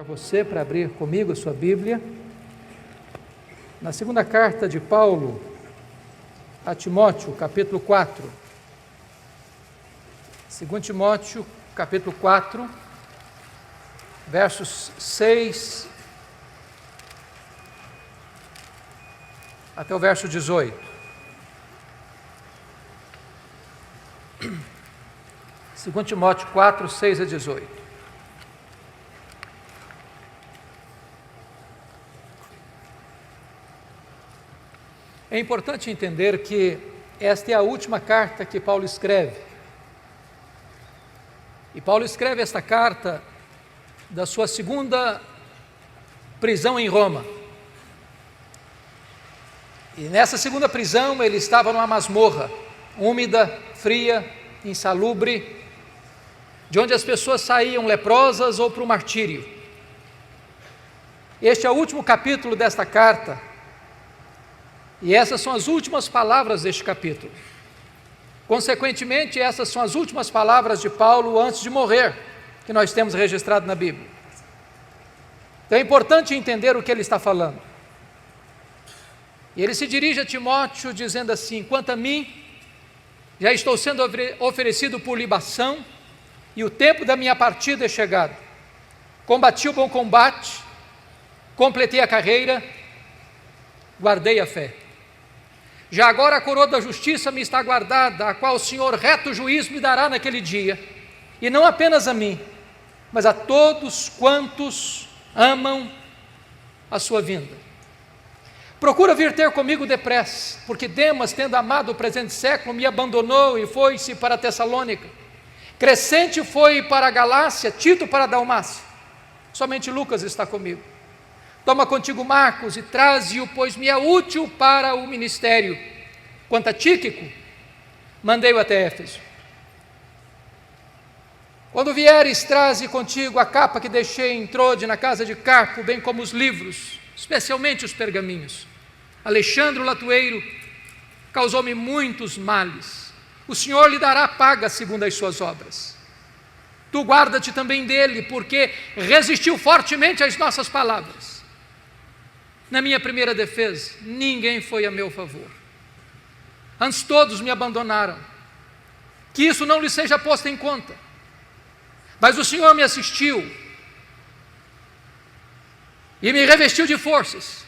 você para abrir comigo a sua Bíblia na segunda carta de Paulo a Timóteo, capítulo 4. 2 Timóteo, capítulo 4, versos 6 até o verso 18. 2 Timóteo 4, 6 a 18. É importante entender que esta é a última carta que Paulo escreve. E Paulo escreve esta carta da sua segunda prisão em Roma. E nessa segunda prisão ele estava numa masmorra, úmida, fria, insalubre, de onde as pessoas saíam leprosas ou para o martírio. Este é o último capítulo desta carta. E essas são as últimas palavras deste capítulo. Consequentemente, essas são as últimas palavras de Paulo antes de morrer, que nós temos registrado na Bíblia. Então é importante entender o que ele está falando. E ele se dirige a Timóteo dizendo assim: quanto a mim, já estou sendo oferecido por libação, e o tempo da minha partida é chegado. Combati o bom combate, completei a carreira, guardei a fé. Já agora a coroa da justiça me está guardada, a qual o Senhor reto juiz me dará naquele dia, e não apenas a mim, mas a todos quantos amam a sua vinda. Procura vir ter comigo depressa, porque Demas, tendo amado o presente século, me abandonou e foi-se para Tessalônica. Crescente foi para a Galácia, Tito para a Dalmácia. Somente Lucas está comigo. Toma contigo Marcos e traze-o, pois me é útil para o ministério. Quanto a Tíquico, mandei-o até Éfeso. Quando vieres, traze contigo a capa que deixei em Trode, na casa de Carpo, bem como os livros, especialmente os pergaminhos. Alexandre o latueiro causou-me muitos males. O Senhor lhe dará paga segundo as suas obras. Tu guarda-te também dele, porque resistiu fortemente às nossas palavras. Na minha primeira defesa, ninguém foi a meu favor. Antes todos me abandonaram. Que isso não lhe seja posto em conta. Mas o Senhor me assistiu e me revestiu de forças,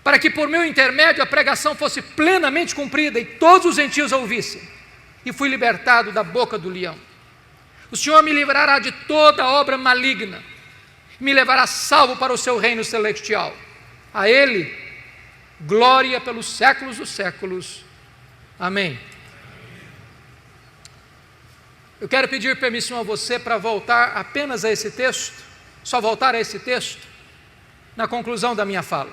para que por meu intermédio a pregação fosse plenamente cumprida e todos os gentios a ouvissem. E fui libertado da boca do leão. O Senhor me livrará de toda obra maligna, me levará salvo para o seu reino celestial. A Ele, glória pelos séculos dos séculos. Amém. Eu quero pedir permissão a você para voltar apenas a esse texto, só voltar a esse texto, na conclusão da minha fala.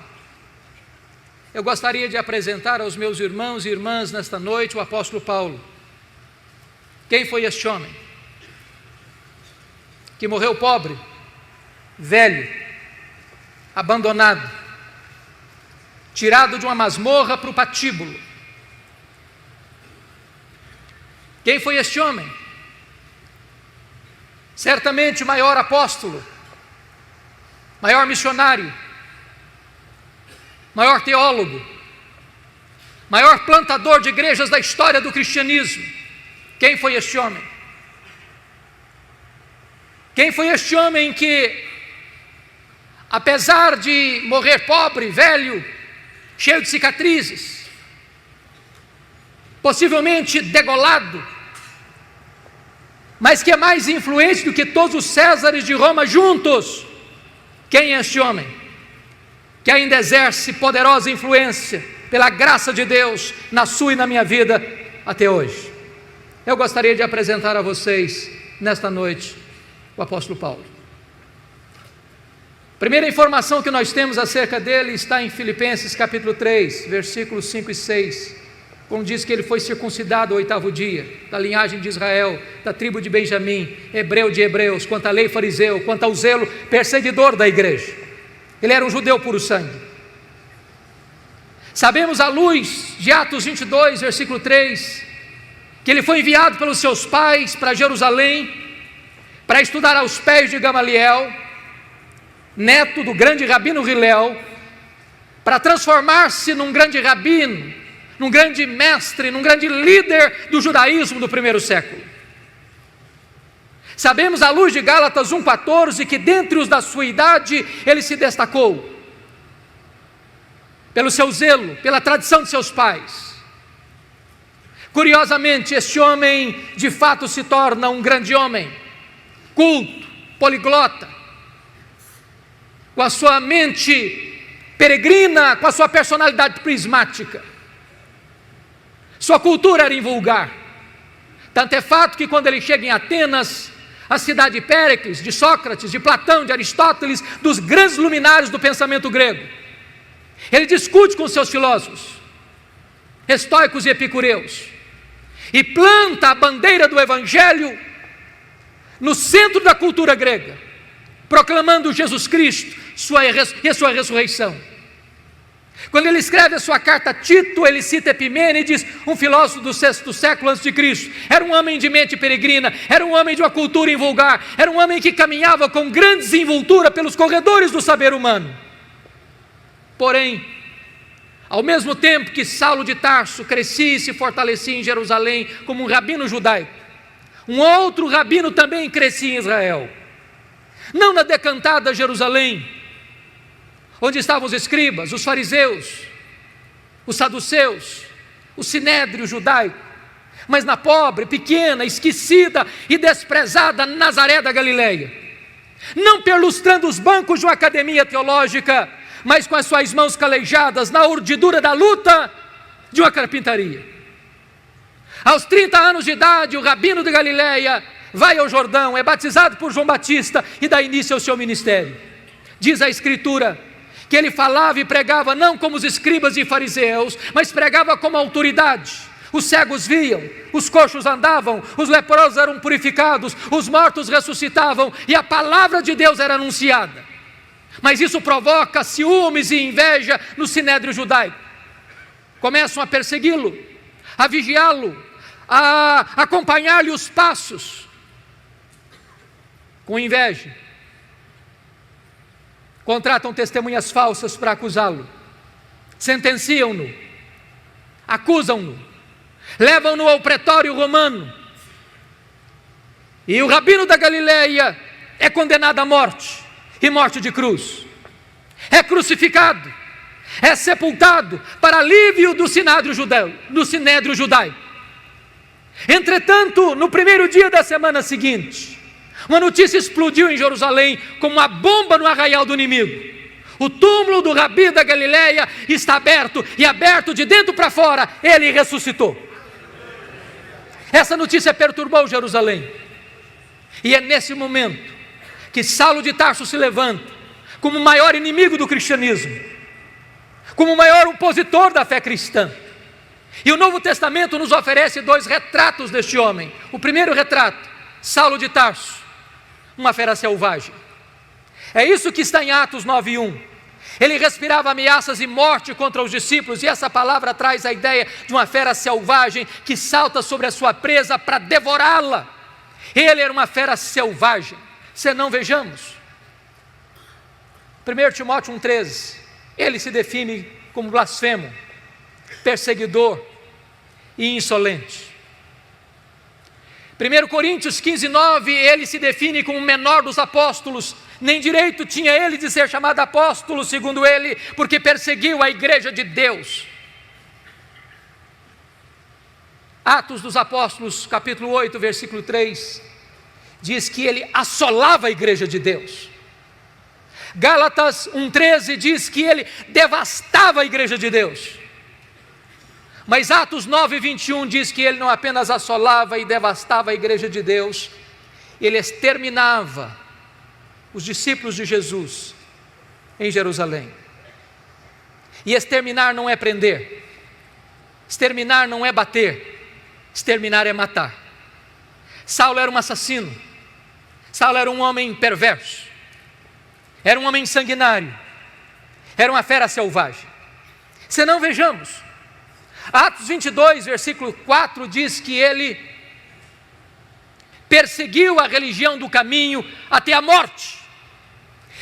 Eu gostaria de apresentar aos meus irmãos e irmãs nesta noite o apóstolo Paulo. Quem foi este homem? Que morreu pobre, velho, abandonado, tirado de uma masmorra para o patíbulo. Quem foi este homem? Certamente o maior apóstolo, maior missionário, maior teólogo, maior plantador de igrejas da história do cristianismo. Quem foi este homem? Quem foi este homem que, apesar de morrer pobre, velho, cheio de cicatrizes, possivelmente degolado, mas que é mais influente do que todos os Césares de Roma juntos? Quem é este homem? Que ainda exerce poderosa influência, pela graça de Deus, na sua e na minha vida, até hoje. Eu gostaria de apresentar a vocês, nesta noite, o apóstolo Paulo. Primeira informação que nós temos acerca dele está em Filipenses capítulo 3, versículos 5 e 6, quando diz que ele foi circuncidado ao 8º dia, da linhagem de Israel, da tribo de Benjamim, hebreu de hebreus, quanto à lei fariseu, quanto ao zelo perseguidor da igreja. Ele era um judeu puro sangue. Sabemos à luz de Atos 22, versículo 3, que ele foi enviado pelos seus pais para Jerusalém, para estudar aos pés de Gamaliel, neto do grande rabino Hillel, para transformar-se num grande rabino, num grande mestre, num grande líder do judaísmo do primeiro século. Sabemos à luz de Gálatas 1,14 que dentre os da sua idade ele se destacou pelo seu zelo, pela tradição de seus pais. Curiosamente, este homem de fato se torna um grande homem, culto, poliglota, com a sua mente peregrina, com a sua personalidade prismática. Sua cultura era invulgar. Tanto é fato que quando ele chega em Atenas, a cidade de Péricles, de Sócrates, de Platão, de Aristóteles, dos grandes luminares do pensamento grego, ele discute com seus filósofos, estoicos e epicureus, e planta a bandeira do Evangelho no centro da cultura grega, proclamando Jesus Cristo e a sua ressurreição. Quando ele escreve a sua carta a Tito, ele cita Epimênides, um filósofo do 6º século a.C. Era um homem de mente peregrina, era um homem de uma cultura invulgar, era um homem que caminhava com grande desenvoltura pelos corredores do saber humano. Porém, ao mesmo tempo que Saulo de Tarso crescia e se fortalecia em Jerusalém como um rabino judaico, um outro rabino também crescia em Israel. Não na decantada Jerusalém, onde estavam os escribas, os fariseus, os saduceus, o sinédrio judaico, mas na pobre, pequena, esquecida e desprezada Nazaré da Galileia. Não perlustrando os bancos de uma academia teológica, mas com as suas mãos calejadas na urdidura da luta de uma carpintaria. Aos 30 anos de idade, o rabino de Galileia vai ao Jordão, é batizado por João Batista e dá início ao seu ministério. Diz a Escritura que ele falava e pregava não como os escribas e fariseus, mas pregava como autoridade. Os cegos viam, os coxos andavam, os leprosos eram purificados, os mortos ressuscitavam e a palavra de Deus era anunciada. Mas isso provoca ciúmes e inveja no sinédrio judaico. Começam a persegui-lo, a vigiá-lo, a acompanhar-lhe os passos, com inveja. Contratam testemunhas falsas para acusá-lo, sentenciam-no, acusam-no, levam-no ao pretório romano, e o rabino da Galileia é condenado à morte, e morte de cruz, é crucificado, é sepultado para alívio do sinédrio judaico. Entretanto, no primeiro dia da semana seguinte, uma notícia explodiu em Jerusalém como uma bomba no arraial do inimigo. O túmulo do Rabi da Galileia está aberto, e aberto de dentro para fora, ele ressuscitou. Essa notícia perturbou Jerusalém, e é nesse momento que Saulo de Tarso se levanta como o maior inimigo do cristianismo, como o maior opositor da fé cristã. E o Novo Testamento nos oferece 2 retratos deste homem. O primeiro retrato, Saulo de Tarso, uma fera selvagem. É isso que está em Atos 9:1. Ele respirava ameaças e morte contra os discípulos, e essa palavra traz a ideia de uma fera selvagem que salta sobre a sua presa para devorá-la. Ele era uma fera selvagem. Senão, vejamos, 1 Timóteo 1,13, ele se define como blasfemo, perseguidor e insolente. 1 Coríntios 15:9, ele se define como o menor dos apóstolos, nem direito tinha ele de ser chamado apóstolo, segundo ele, porque perseguiu a igreja de Deus. Atos dos Apóstolos, capítulo 8, versículo 3, diz que ele assolava a igreja de Deus. Gálatas 1,13 diz que ele devastava a igreja de Deus. Mas Atos 9:21 diz que ele não apenas assolava e devastava a igreja de Deus, ele exterminava os discípulos de Jesus em Jerusalém. E exterminar não é prender, exterminar não é bater, exterminar é matar. Saulo era um assassino, Saulo era um homem perverso, era um homem sanguinário, era uma fera selvagem. Senão, vejamos, Atos 22, versículo 4 diz que ele perseguiu a religião do caminho até a morte.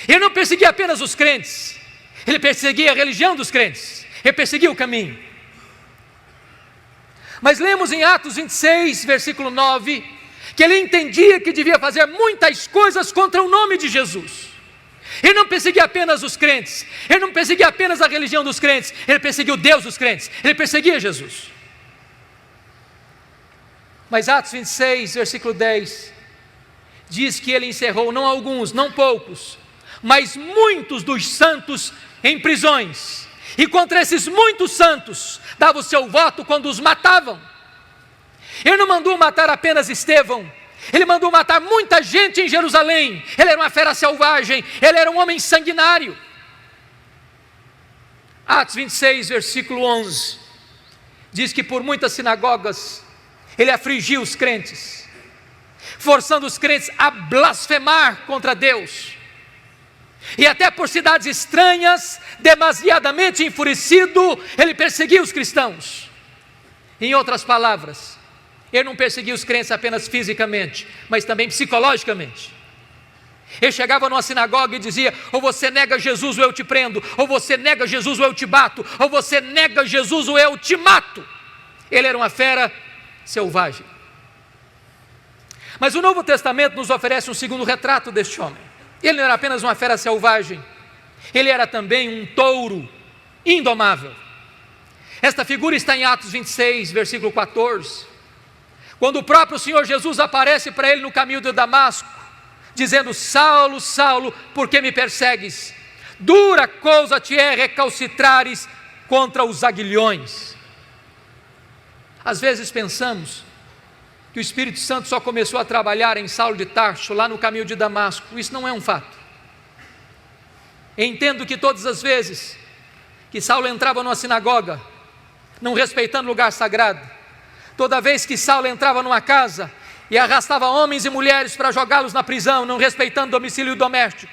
Ele não perseguia apenas os crentes, ele perseguia a religião dos crentes, ele perseguia o caminho. Mas lemos em Atos 26, versículo 9, que ele entendia que devia fazer muitas coisas contra o nome de Jesus. Ele não perseguia apenas os crentes, ele não perseguia apenas a religião dos crentes, ele perseguia o Deus dos crentes, ele perseguia Jesus. Mas Atos 26, versículo 10, diz que ele encerrou não alguns, não poucos, mas muitos dos santos em prisões, e contra esses muitos santos, dava o seu voto quando os matavam. Ele não mandou matar apenas Estevão, ele mandou matar muita gente em Jerusalém. Ele era uma fera selvagem, ele era um homem sanguinário. Atos 26, versículo 11, diz que por muitas sinagogas, ele afligiu os crentes, forçando os crentes a blasfemar contra Deus. E até por cidades estranhas, demasiadamente enfurecido, ele perseguia os cristãos. Em outras palavras, ele não perseguia os crentes apenas fisicamente, mas também psicologicamente. Ele chegava numa sinagoga e dizia: ou você nega Jesus ou eu te prendo, ou você nega Jesus ou eu te bato, ou você nega Jesus ou eu te mato. Ele era uma fera selvagem. Mas o Novo Testamento nos oferece um segundo retrato deste homem. Ele não era apenas uma fera selvagem, ele era também um touro indomável. Esta figura está em Atos 26, versículo 14, quando o próprio Senhor Jesus aparece para ele no caminho de Damasco, dizendo: Saulo, Saulo, por que me persegues? Dura coisa te é recalcitrares contra os aguilhões. Às vezes pensamos que o Espírito Santo só começou a trabalhar em Saulo de Tarso, lá no caminho de Damasco. Isso não é um fato. Eu entendo que todas as vezes que Saulo entrava numa sinagoga, não respeitando lugar sagrado, toda vez que Saulo entrava numa casa e arrastava homens e mulheres para jogá-los na prisão, não respeitando domicílio doméstico,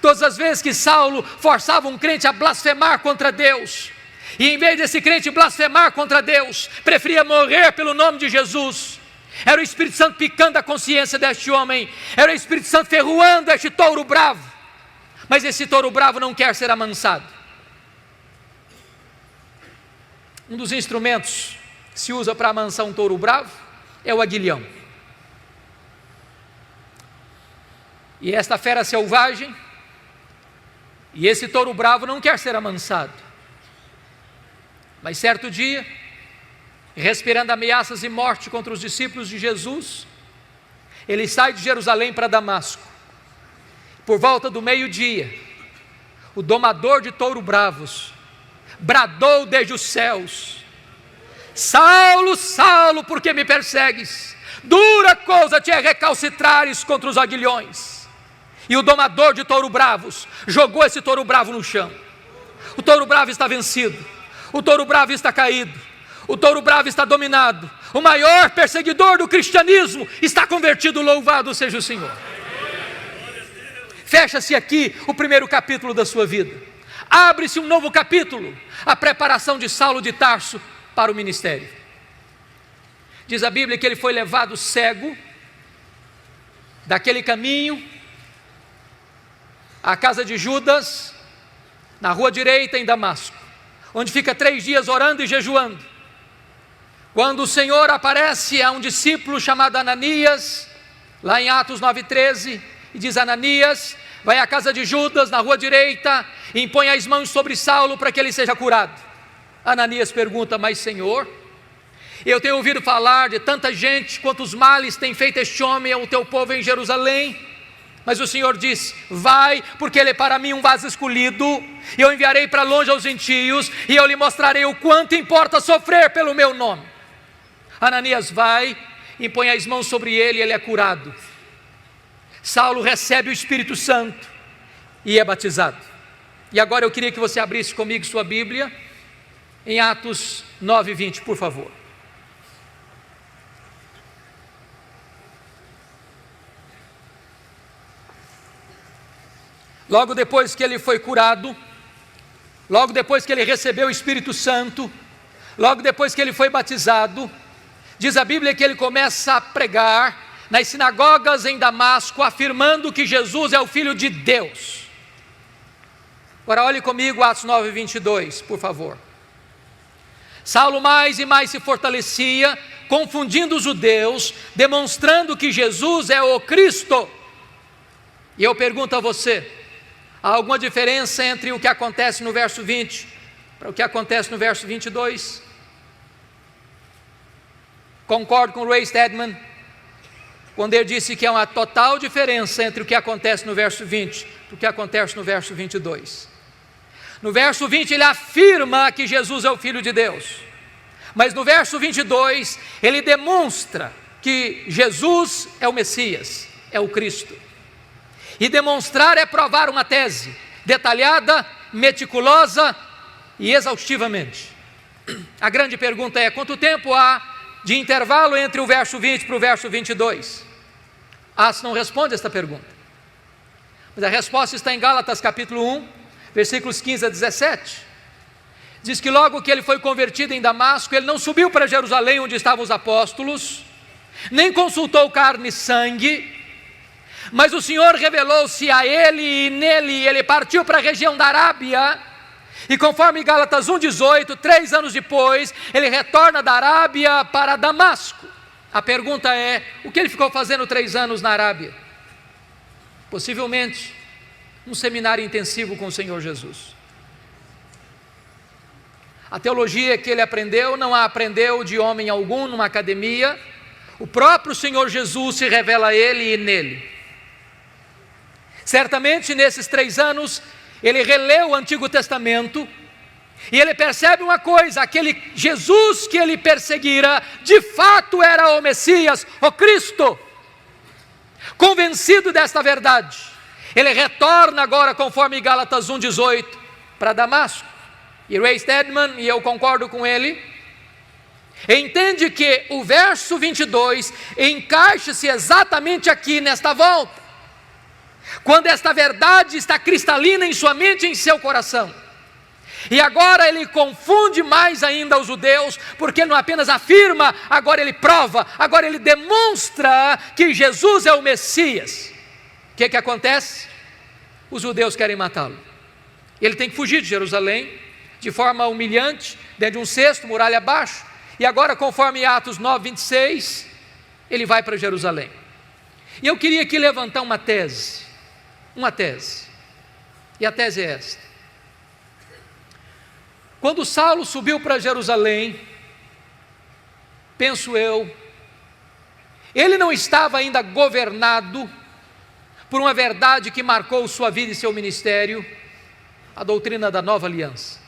todas as vezes que Saulo forçava um crente a blasfemar contra Deus, e em vez desse crente blasfemar contra Deus, preferia morrer pelo nome de Jesus, era o Espírito Santo picando a consciência deste homem, era o Espírito Santo ferroando este touro bravo. Mas esse touro bravo não quer ser amansado. Um dos instrumentos que se usa para amansar um touro bravo é o aguilhão. E esta fera selvagem, e esse touro bravo não quer ser amansado. Mas certo dia, respirando ameaças e morte contra os discípulos de Jesus, ele sai de Jerusalém para Damasco. Por volta do meio-dia, o domador de touro bravos bradou desde os céus: Saulo, Saulo, por que me persegues? Dura coisa te é recalcitrares contra os aguilhões. E o domador de touro bravos jogou esse touro bravo no chão. O touro bravo está vencido, o touro bravo está caído, o touro bravo está dominado, o maior perseguidor do cristianismo está convertido, louvado seja o Senhor. Fecha-se aqui o primeiro capítulo da sua vida, abre-se um novo capítulo, a preparação de Saulo de Tarso para o ministério. Diz a Bíblia que ele foi levado cego daquele caminho à casa de Judas, na rua direita em Damasco, onde fica 3 dias orando e jejuando. Quando o Senhor aparece a um discípulo chamado Ananias, lá em Atos 9,13, e diz: Ananias, vai à casa de Judas, na rua direita, e impõe as mãos sobre Saulo para que ele seja curado. Ananias pergunta: mas Senhor, eu tenho ouvido falar de tanta gente, quantos males tem feito este homem ao teu povo em Jerusalém. Mas o Senhor diz: vai, porque ele é para mim um vaso escolhido, e eu enviarei para longe aos gentios, e eu lhe mostrarei o quanto importa sofrer pelo meu nome. Ananias vai, impõe as mãos sobre ele e ele é curado. Saulo recebe o Espírito Santo e é batizado. E agora eu queria que você abrisse comigo sua Bíblia em Atos 9:20, por favor. Logo depois que ele foi curado, logo depois que ele recebeu o Espírito Santo, logo depois que ele foi batizado, diz a Bíblia que ele começa a pregar nas sinagogas em Damasco, afirmando que Jesus é o Filho de Deus. Agora olhe comigo Atos 9, 22, por favor. Saulo mais e mais se fortalecia, confundindo os judeus, demonstrando que Jesus é o Cristo. E eu pergunto a você, há alguma diferença entre o que acontece no verso 20 para o que acontece no verso 22? Concordo com Ray Stedman, quando ele disse que há uma total diferença entre o que acontece no verso 20 e o que acontece no verso 22. No verso 20 ele afirma que Jesus é o Filho de Deus, mas no verso 22 ele demonstra que Jesus é o Messias, é o Cristo. E demonstrar é provar uma tese, detalhada, meticulosa e exaustivamente. A grande pergunta é, quanto tempo há de intervalo entre o verso 20 para o verso 22? As não responde esta pergunta, mas a resposta está em Gálatas capítulo 1, versículos 15 a 17, diz que logo que ele foi convertido em Damasco, ele não subiu para Jerusalém onde estavam os apóstolos, nem consultou carne e sangue, mas o Senhor revelou-se a ele e nele ele partiu para a região da Arábia, e conforme Gálatas 1,18, 3 anos depois, ele retorna da Arábia para Damasco. A pergunta é, o que ele ficou fazendo 3 anos na Arábia? Possivelmente um seminário intensivo com o Senhor Jesus. A teologia que ele aprendeu, não a aprendeu de homem algum numa academia, o próprio Senhor Jesus se revela a ele e nele. Certamente nesses 3 anos, ele releu o Antigo Testamento, e ele percebe uma coisa, aquele Jesus que ele perseguira, de fato era o Messias, o Cristo. Convencido desta verdade, ele retorna agora, conforme Gálatas 1,18, para Damasco. E Ray Stedman, e eu concordo com ele, entende que o verso 22 encaixa-se exatamente aqui nesta volta, quando esta verdade está cristalina em sua mente e em seu coração. E agora ele confunde mais ainda os judeus, porque não apenas afirma, agora ele prova, agora ele demonstra que Jesus é o Messias. O que acontece? Os judeus querem matá-lo. Ele tem que fugir de Jerusalém, de forma humilhante, dentro de um cesto, muralha abaixo, e agora, conforme Atos 9, 26, ele vai para Jerusalém. E eu queria aqui levantar uma tese, e a tese é esta: quando Saulo subiu para Jerusalém, penso eu, ele não estava ainda governado por uma verdade que marcou sua vida e seu ministério, a doutrina da nova aliança.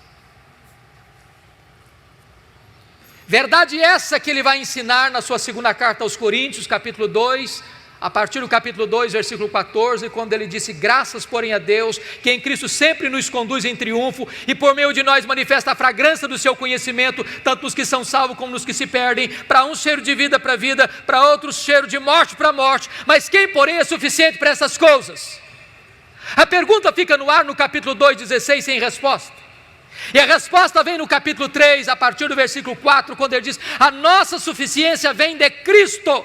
Verdade essa que ele vai ensinar na sua segunda carta aos Coríntios, capítulo 2, a partir do capítulo 2, versículo 14, quando ele disse: graças porém a Deus, que em Cristo sempre nos conduz em triunfo, e por meio de nós manifesta a fragrância do seu conhecimento, tanto nos que são salvos como nos que se perdem, para uns cheiro de vida para vida, para outros cheiro de morte para morte, mas quem porém é suficiente para essas coisas? A pergunta fica no ar no capítulo 2, 16, sem resposta. E a resposta vem no capítulo 3, a partir do versículo 4, quando ele diz: a nossa suficiência vem de Cristo.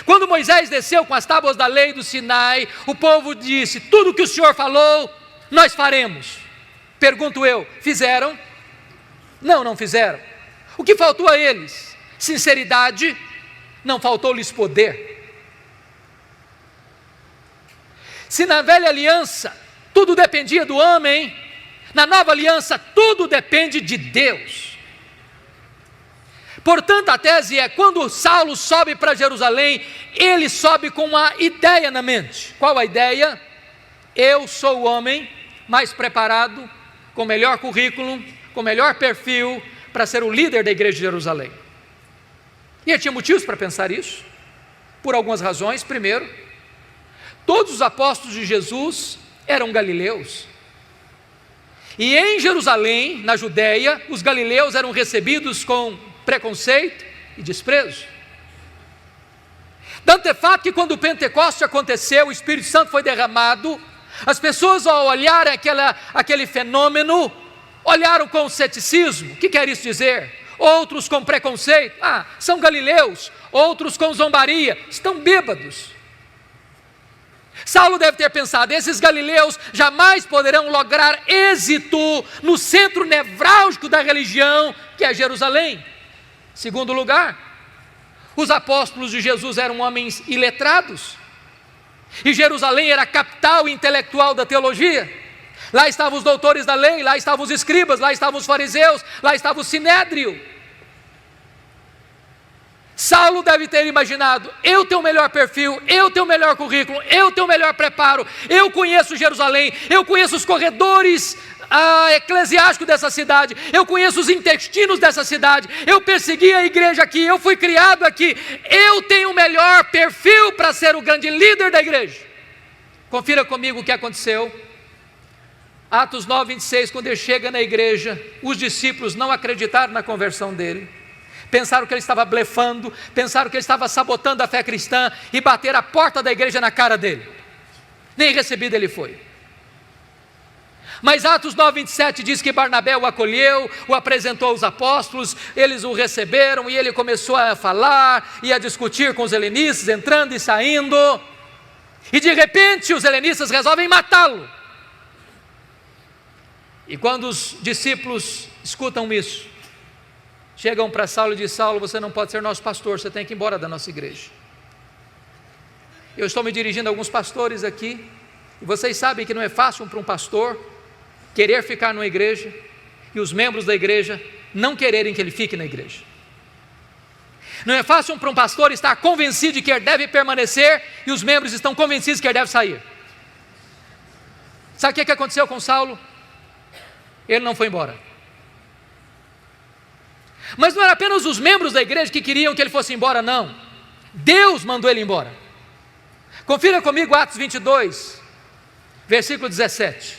Quando Moisés desceu com as tábuas da lei do Sinai, o povo disse: tudo o que o Senhor falou, nós faremos. Pergunto eu, fizeram? Não, não fizeram. O que faltou a eles? Sinceridade. Não faltou-lhes poder. Se na velha aliança tudo dependia do homem, na nova aliança tudo depende de Deus. Portanto, a tese é, quando Saulo sobe para Jerusalém, ele sobe com uma ideia na mente. Qual a ideia? Eu sou o homem mais preparado, com melhor currículo, com melhor perfil, para ser o líder da igreja de Jerusalém. E ele tinha motivos para pensar isso, por algumas razões. Primeiro, todos os apóstolos de Jesus eram galileus. E em Jerusalém, na Judéia, os galileus eram recebidos com preconceito e desprezo. Tanto é fato que quando o Pentecoste aconteceu, o Espírito Santo foi derramado, as pessoas, ao olharem aquele fenômeno, olharam com ceticismo. O que quer isso dizer? Outros com preconceito: são galileus. Outros com zombaria: estão bêbados. Saulo deve ter pensado: esses galileus jamais poderão lograr êxito no centro nevrálgico da religião, que é Jerusalém. Segundo lugar, os apóstolos de Jesus eram homens iletrados, e Jerusalém era a capital intelectual da teologia. Lá estavam os doutores da lei, lá estavam os escribas, lá estavam os fariseus, lá estava o sinédrio. Saulo deve ter imaginado: eu tenho o melhor perfil, eu tenho o melhor currículo, eu tenho o melhor preparo, eu conheço Jerusalém, eu conheço os corredores eclesiásticos dessa cidade, eu conheço os intestinos dessa cidade, eu persegui a igreja aqui, eu fui criado aqui, eu tenho o melhor perfil para ser o grande líder da igreja. Confira comigo o que aconteceu. Atos 9:26, quando ele chega na igreja, os discípulos não acreditaram na conversão dele, pensaram que ele estava blefando, pensaram que ele estava sabotando a fé cristã, e bateram a porta da igreja na cara dele. Nem recebido ele foi. Mas Atos 9:27 diz que Barnabé o acolheu, o apresentou aos apóstolos, eles o receberam, e ele começou a falar e a discutir com os helenistas, entrando e saindo, e de repente os helenistas resolvem matá-lo. E quando os discípulos escutam isso, chegam para Saulo e dizem: Saulo, você não pode ser nosso pastor, você tem que ir embora da nossa igreja. Eu estou me dirigindo a alguns pastores aqui, e vocês sabem que não é fácil para um pastor querer ficar numa igreja, e os membros da igreja não quererem que ele fique na igreja. Não é fácil para um pastor estar convencido de que ele deve permanecer, e os membros estão convencidos que ele deve sair. Sabe o que aconteceu com Saulo? Ele não foi embora. Mas não era apenas os membros da igreja que queriam que ele fosse embora, não. Deus mandou ele embora. Confira comigo Atos 22, versículo 17.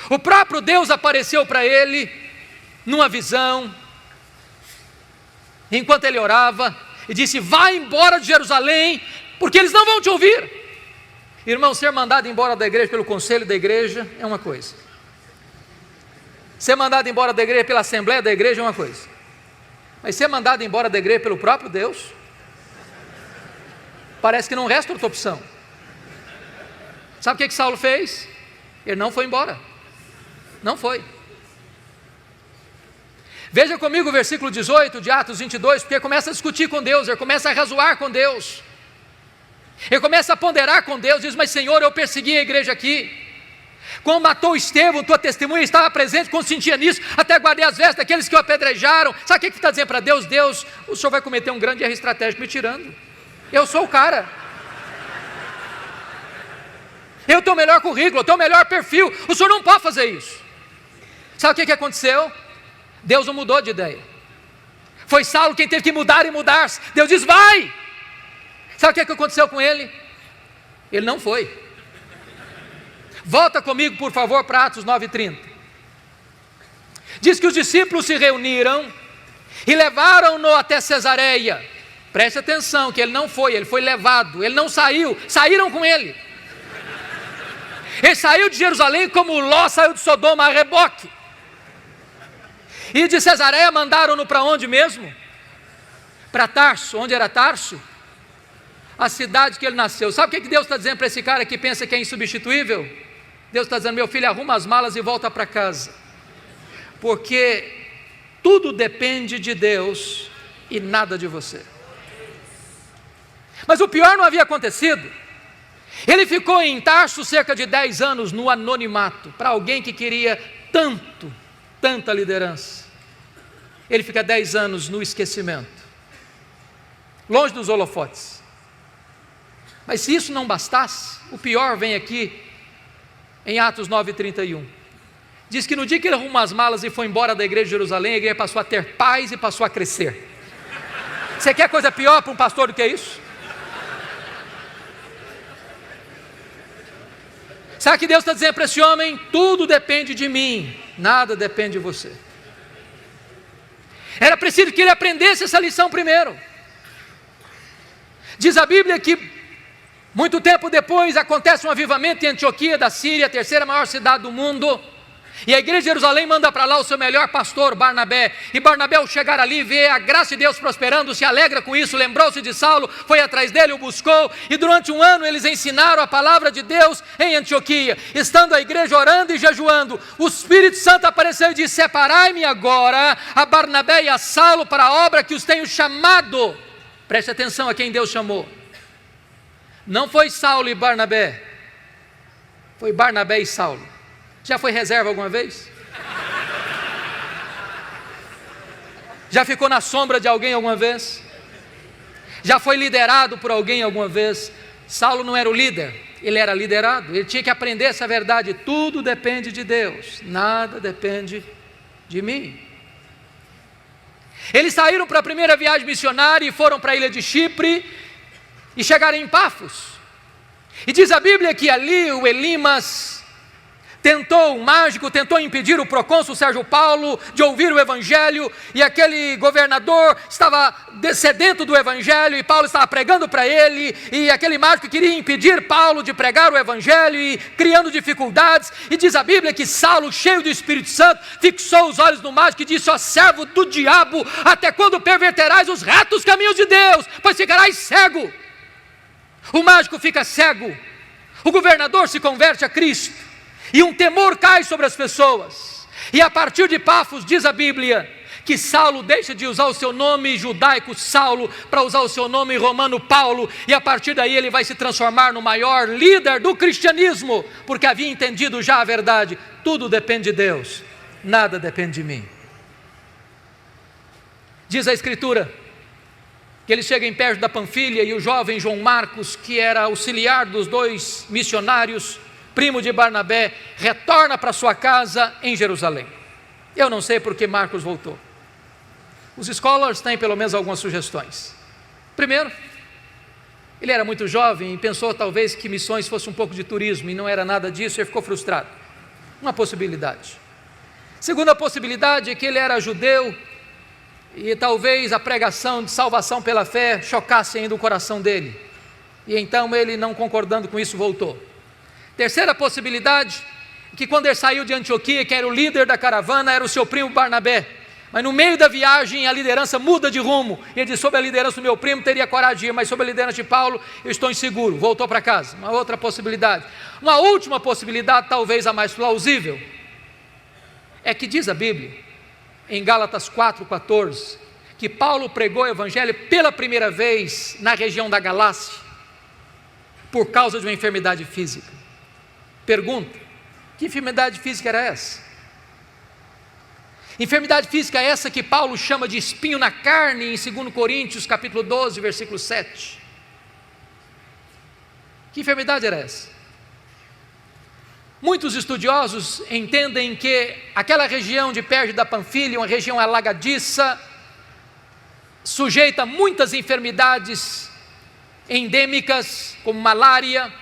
O próprio Deus apareceu para ele numa visão, enquanto ele orava, e disse: vai embora de Jerusalém, porque eles não vão te ouvir. Irmão, ser mandado embora da igreja pelo conselho da igreja é uma coisa, ser mandado embora da igreja pela assembleia da igreja é uma coisa, mas ser mandado embora da igreja pelo próprio Deus, parece que não resta outra opção. Sabe o que Saulo fez? Ele não foi embora. Não foi. Veja comigo o versículo 18 de Atos 22, porque ele começa a discutir com Deus, ele começa a razoar com Deus, ele começa a ponderar com Deus, diz: mas Senhor, eu persegui a igreja aqui, quando matou Estevão, tua testemunha estava presente, consentia nisso, até guardei as vestes daqueles que o apedrejaram. Sabe o que está dizendo para Deus? Deus, o Senhor vai cometer um grande erro estratégico me tirando, eu sou o cara, eu tenho o melhor currículo, eu tenho o melhor perfil, o Senhor não pode fazer isso. Sabe o que aconteceu? Deus não mudou de ideia, foi Saulo quem teve que mudar e mudar-se. Deus diz: vai. Sabe o que aconteceu com ele? Ele não foi. Volta comigo, por favor, para Atos 9:30. Diz que os discípulos se reuniram e levaram-no até Cesareia. Preste atenção que ele não foi, ele foi levado, ele não saiu, saíram com ele. Ele saiu de Jerusalém como Ló saiu de Sodoma a reboque. E de Cesareia mandaram-no para onde mesmo? Para Tarso. Onde era Tarso? A cidade que ele nasceu. Sabe o que Deus está dizendo para esse cara que pensa que é insubstituível? Deus está dizendo: meu filho, arruma as malas e volta para casa, porque tudo depende de Deus e nada de você. Mas o pior não havia acontecido. Ele ficou em Tarso cerca de 10 anos no anonimato. Para alguém que queria tanta liderança, ele fica 10 anos no esquecimento, longe dos holofotes. Mas se isso não bastasse, o pior vem aqui em Atos 9:31. Diz que no dia que ele arrumou as malas e foi embora da igreja de Jerusalém, a igreja passou a ter paz e passou a crescer. Você quer coisa pior para um pastor do que isso? Sabe o que Deus está dizendo para esse homem? Tudo depende de mim, nada depende de você. Era preciso que ele aprendesse essa lição primeiro. Diz a Bíblia que muito tempo depois acontece um avivamento em Antioquia da Síria, a terceira maior cidade do mundo, E a igreja de Jerusalém manda para lá o seu melhor pastor, Barnabé. E Barnabé, ao chegar ali, vê a graça de Deus prosperando, se alegra com isso, lembrou-se de Saulo, foi atrás dele, o buscou. E durante um ano eles ensinaram a palavra de Deus em Antioquia. Estando a igreja orando e jejuando, o Espírito Santo apareceu e disse: separai-me agora a Barnabé e a Saulo para a obra que os tenho chamado. Preste atenção a quem Deus chamou. Não foi Saulo e Barnabé, foi Barnabé e Saulo. Já foi reserva alguma vez? Já ficou na sombra de alguém alguma vez? Já foi liderado por alguém alguma vez? Saulo não era o líder, ele era liderado. Ele tinha que aprender essa verdade: tudo depende de Deus, nada depende de mim. Eles saíram para a primeira viagem missionária e foram para a ilha de Chipre e chegaram em Pafos. E diz a Bíblia que ali o Elimas o mágico tentou impedir o procônsul Sérgio Paulo de ouvir o evangelho, e aquele governador estava sedento do evangelho, e Paulo estava pregando para ele, e aquele mágico queria impedir Paulo de pregar o evangelho, e criando dificuldades. E diz a Bíblia que Saulo, cheio do Espírito Santo, fixou os olhos no mágico e disse: ó servo do diabo, até quando perverterás os retos caminhos de Deus, pois ficarás cego. O mágico fica cego, o governador se converte a Cristo, e um temor cai sobre as pessoas. E a partir de Pafos, diz a Bíblia, que Saulo deixa de usar o seu nome judaico Saulo para usar o seu nome romano Paulo, e a partir daí ele vai se transformar no maior líder do cristianismo, porque havia entendido já a verdade: tudo depende de Deus, nada depende de mim. Diz a Escritura que ele chega em perto da Panfilha, e o jovem João Marcos, que era auxiliar dos dois missionários, primo de Barnabé, retorna para sua casa em Jerusalém. Eu não sei por que Marcos voltou. Os scholars têm pelo menos algumas sugestões. Primeiro, ele era muito jovem e pensou talvez que missões fosse um pouco de turismo, e não era nada disso, e ficou frustrado. Uma possibilidade. Segunda possibilidade é que ele era judeu, e talvez a pregação de salvação pela fé chocasse ainda o coração dele, e então ele, não concordando com isso, voltou. Terceira possibilidade, que quando ele saiu de Antioquia, que era o líder da caravana, era o seu primo Barnabé, mas no meio da viagem a liderança muda de rumo, e ele diz: sob a liderança do meu primo teria coragem de ir, mas sob a liderança de Paulo eu estou inseguro, voltou para casa. Uma outra possibilidade. Uma última possibilidade, talvez a mais plausível, é que diz a Bíblia, em Gálatas 4,14, que Paulo pregou o evangelho pela primeira vez na região da Galácia, por causa de uma enfermidade física. Pergunta: que enfermidade física era essa? Enfermidade física essa que Paulo chama de espinho na carne, em 2 Coríntios capítulo 12, versículo 7. Que enfermidade era essa? Muitos estudiosos entendem que aquela região de Perge da Panfilha, uma região alagadiça, sujeita a muitas enfermidades endêmicas, como malária,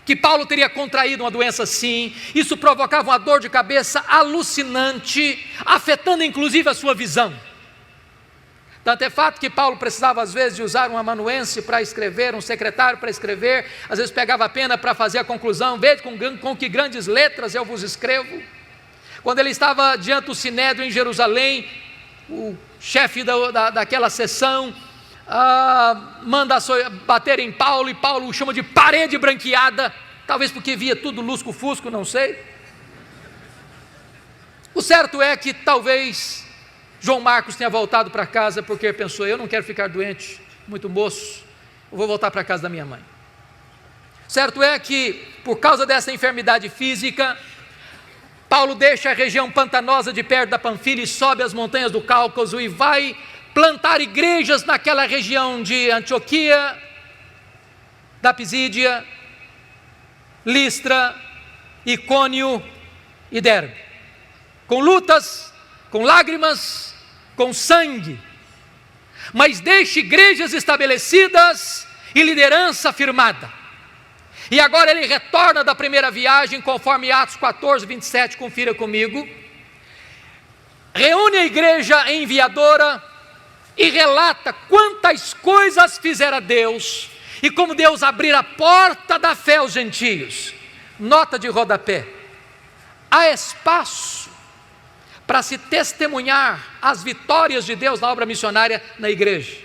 que Paulo teria contraído uma doença assim. Isso provocava uma dor de cabeça alucinante, afetando inclusive a sua visão. Tanto é fato que Paulo precisava às vezes de usar um amanuense para escrever, um secretário para escrever, às vezes pegava a pena para fazer a conclusão: veja com que grandes letras eu vos escrevo. Quando ele estava diante do Sinédrio em Jerusalém, o chefe daquela sessão manda bater em Paulo, e Paulo o chama de parede branqueada, talvez porque via tudo lusco-fusco, não sei. O certo é que talvez João Marcos tenha voltado para casa porque pensou: eu não quero ficar doente, muito moço, eu vou voltar para a casa da minha mãe. Certo é que, por causa dessa enfermidade física, Paulo deixa a região pantanosa de perto da Panfilha e sobe as montanhas do Cáucaso e vai plantar igrejas naquela região de Antioquia, da Pisídia, Listra, Icônio e Derbe, com lutas, com lágrimas, com sangue, mas deixa igrejas estabelecidas e liderança firmada. E agora ele retorna da primeira viagem, conforme Atos 14, 27, confira comigo. Reúne a igreja enviadora e relata quantas coisas fizera Deus, e como Deus abrira a porta da fé aos gentios. Nota de rodapé: há espaço para se testemunhar as vitórias de Deus na obra missionária na igreja.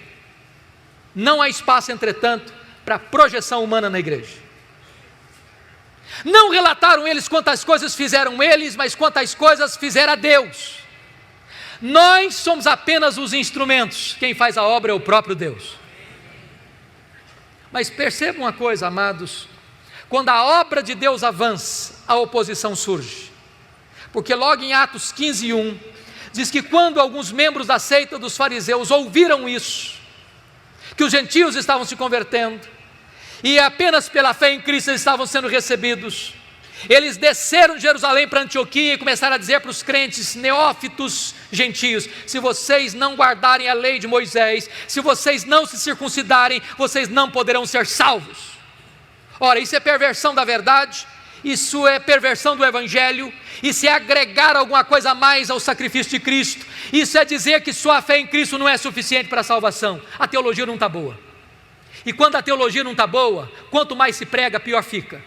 Não há espaço, entretanto, para projeção humana na igreja. Não relataram eles quantas coisas fizeram eles, mas quantas coisas fizera Deus. Nós somos apenas os instrumentos, quem faz a obra é o próprio Deus. Mas percebam uma coisa, amados, quando a obra de Deus avança, a oposição surge. Porque logo em Atos 15:1, diz que quando alguns membros da seita dos fariseus ouviram isso, que os gentios estavam se convertendo, e apenas pela fé em Cristo eles estavam sendo recebidos, eles desceram de Jerusalém para Antioquia e começaram a dizer para os crentes neófitos gentios: se vocês não guardarem a lei de Moisés, se vocês não se circuncidarem, vocês não poderão ser salvos. Ora, isso é perversão da verdade, isso é perversão do Evangelho, isso é agregar alguma coisa a mais ao sacrifício de Cristo, isso é dizer que só a fé em Cristo não é suficiente para a salvação. A teologia não está boa, e quando a teologia não está boa, quanto mais se prega, pior fica.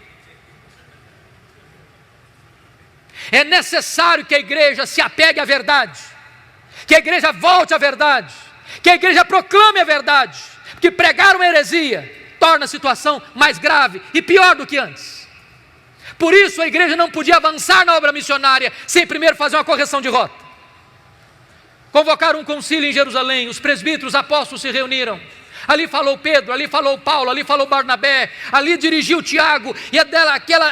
É necessário que a igreja se apegue à verdade, que a igreja volte à verdade, que a igreja proclame a verdade, porque pregar uma heresia torna a situação mais grave e pior do que antes. Por isso a igreja não podia avançar na obra missionária sem primeiro fazer uma correção de rota. Convocaram um concílio em Jerusalém, os presbíteros, os apóstolos se reuniram. Ali falou Pedro, ali falou Paulo, ali falou Barnabé, ali dirigiu Tiago, e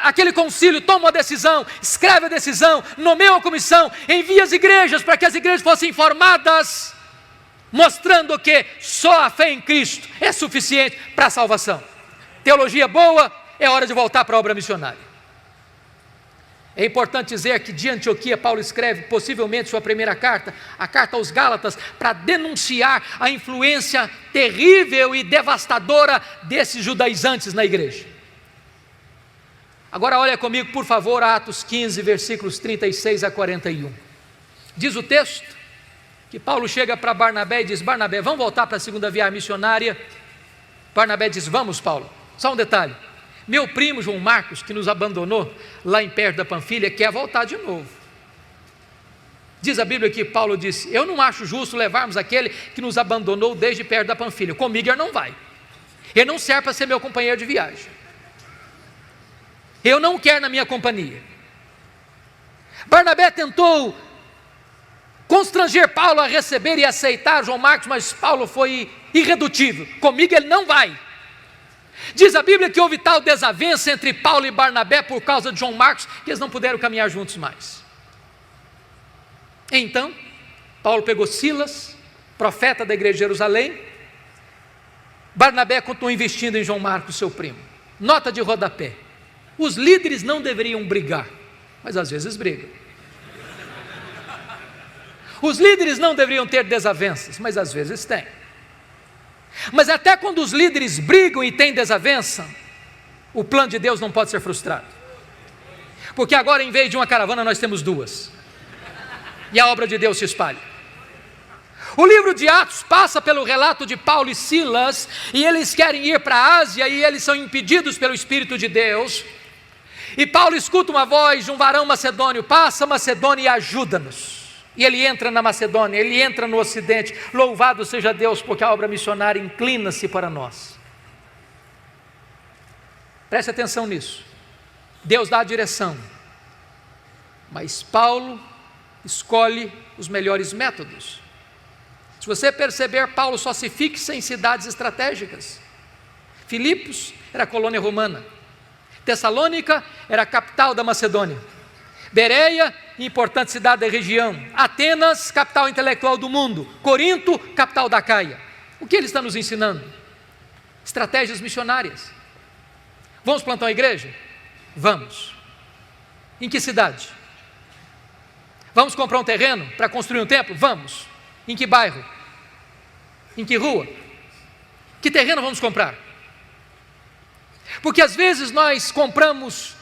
aquele concílio toma uma decisão, escreve a decisão, nomeia uma comissão, envia as igrejas para que as igrejas fossem informadas, mostrando que só a fé em Cristo é suficiente para a salvação. Teologia boa, é hora de voltar para a obra missionária. É importante dizer que de Antioquia Paulo escreve possivelmente sua primeira carta, a carta aos Gálatas, para denunciar a influência terrível e devastadora desses judaizantes na igreja. Agora olha comigo, por favor, Atos 15, versículos 36 a 41. Diz o texto que Paulo chega para Barnabé e diz: Barnabé, vamos voltar para a segunda viagem missionária? Barnabé diz: vamos, Paulo. Só um detalhe: meu primo João Marcos, que nos abandonou lá em perto da Panfilha, quer voltar de novo. Diz a Bíblia que Paulo disse: eu não acho justo levarmos aquele que nos abandonou desde perto da Panfilha. Comigo ele não vai. Ele não serve para ser meu companheiro de viagem. Eu não o quero na minha companhia. Barnabé tentou constranger Paulo a receber e aceitar João Marcos, mas Paulo foi irredutível. Comigo ele não vai. Diz a Bíblia que houve tal desavença entre Paulo e Barnabé por causa de João Marcos, que eles não puderam caminhar juntos mais. Então, Paulo pegou Silas, profeta da igreja de Jerusalém. Barnabé continuou investindo em João Marcos, seu primo. Nota de rodapé: os líderes não deveriam brigar, mas às vezes brigam. Os líderes não deveriam ter desavenças, mas às vezes têm. Mas até quando os líderes brigam e têm desavença, o plano de Deus não pode ser frustrado. Porque agora, em vez de uma caravana, nós temos duas. E a obra de Deus se espalha. O livro de Atos passa pelo relato de Paulo e Silas, e eles querem ir para a Ásia, e eles são impedidos pelo Espírito de Deus. E Paulo escuta uma voz de um varão macedônio: passa Macedônia e ajuda-nos. E ele entra na Macedônia, ele entra no Ocidente. Louvado seja Deus, porque a obra missionária inclina-se para nós. Preste atenção nisso. Deus dá a direção, mas Paulo escolhe os melhores métodos. Se você perceber, Paulo só se fixa em cidades estratégicas. Filipos era colônia romana, Tessalônica era a capital da Macedônia, Bereia, importante cidade da região, Atenas, capital intelectual do mundo, Corinto, capital da Caia. O que ele está nos ensinando? Estratégias missionárias. Vamos plantar uma igreja? Vamos. Em que cidade? Vamos comprar um terreno para construir um templo? Vamos. Em que bairro? Em que rua? Que terreno vamos comprar? Porque às vezes nós compramos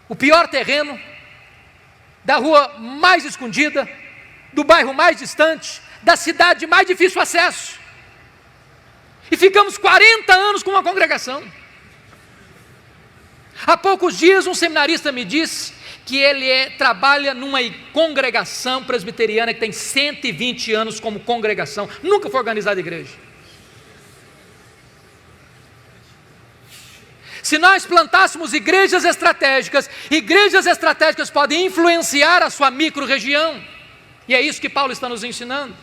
o pior terreno, da rua mais escondida, do bairro mais distante, da cidade de mais difícil acesso, e ficamos 40 anos com uma congregação. Há poucos dias um seminarista me disse que ele trabalha numa congregação presbiteriana que tem 120 anos como congregação, nunca foi organizada igreja. Se nós plantássemos igrejas estratégicas podem influenciar a sua micro-região, e é isso que Paulo está nos ensinando.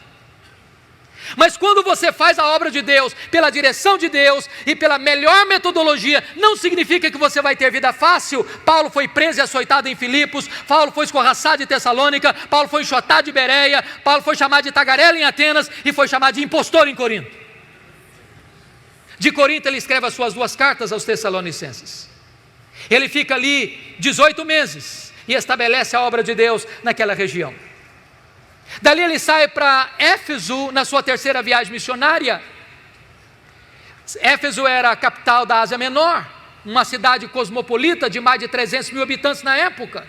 Mas quando você faz a obra de Deus, pela direção de Deus e pela melhor metodologia, não significa que você vai ter vida fácil. Paulo foi preso e açoitado em Filipos, Paulo foi escorraçado em Tessalônica, Paulo foi enxotado de Bereia, Paulo foi chamado de tagarela em Atenas e foi chamado de impostor em Corinto. De Corinto ele escreve as suas 2 cartas aos Tessalonicenses. Ele fica ali 18 meses e estabelece a obra de Deus naquela região. Dali ele sai para Éfeso na sua 3ª viagem missionária. Éfeso era a capital da Ásia Menor, uma cidade cosmopolita de mais de 300 mil habitantes na época,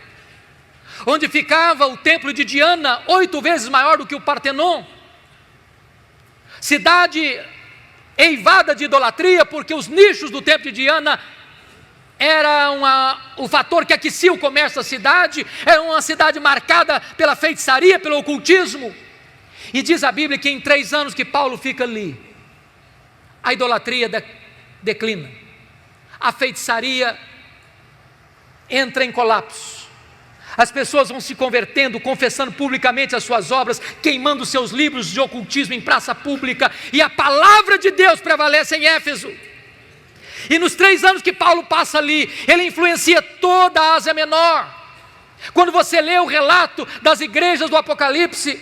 onde ficava o templo de Diana, 8 vezes maior do que o Partenon. Cidade eivada de idolatria, porque os nichos do templo de Diana era o fator que aquecia o comércio da cidade. Era uma cidade marcada pela feitiçaria, pelo ocultismo. E diz a Bíblia que em 3 anos que Paulo fica ali, a idolatria declina, a feitiçaria entra em colapso. As pessoas vão se convertendo, confessando publicamente as suas obras, queimando seus livros de ocultismo em praça pública, e a palavra de Deus prevalece em Éfeso. E nos 3 anos que Paulo passa ali, ele influencia toda a Ásia Menor. Quando você lê o relato das igrejas do Apocalipse,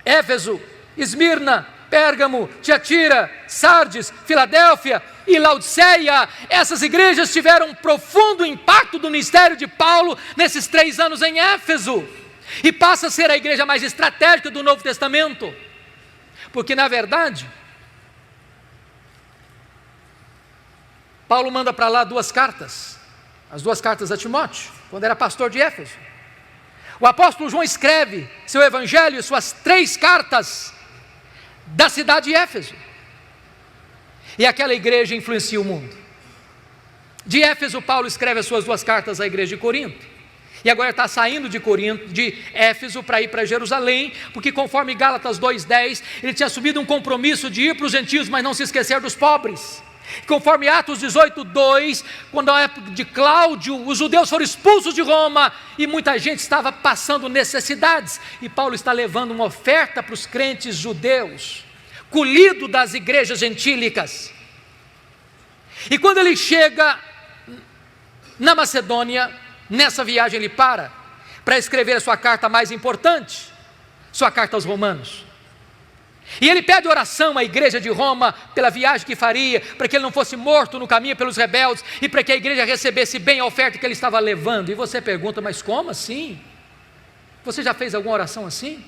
Éfeso, Esmirna, Pérgamo, Tiatira, Sardes, Filadélfia e Laodiceia, essas igrejas tiveram um profundo impacto do ministério de Paulo nesses 3 anos em Éfeso, e passa a ser a igreja mais estratégica do Novo Testamento, porque na verdade, Paulo manda para lá 2 cartas, as 2 cartas a Timóteo, quando era pastor de Éfeso. O apóstolo João escreve seu evangelho, suas 3 cartas da cidade de Éfeso, e aquela igreja influencia o mundo. De Éfeso, Paulo escreve as suas 2 cartas à igreja de Corinto, e agora está saindo de Éfeso para ir para Jerusalém, porque conforme Gálatas 2:10, ele tinha assumido um compromisso de ir para os gentios, mas não se esquecer dos pobres. Conforme Atos 18:2, quando na época de Cláudio, os judeus foram expulsos de Roma, e muita gente estava passando necessidades, e Paulo está levando uma oferta para os crentes judeus, colhido das igrejas gentílicas. E quando ele chega na Macedônia, nessa viagem ele para escrever a sua carta mais importante, sua carta aos Romanos. E ele pede oração à igreja de Roma pela viagem que faria, para que ele não fosse morto no caminho pelos rebeldes, e para que a igreja recebesse bem a oferta que ele estava levando. E você pergunta, mas como assim? Você já fez alguma oração assim?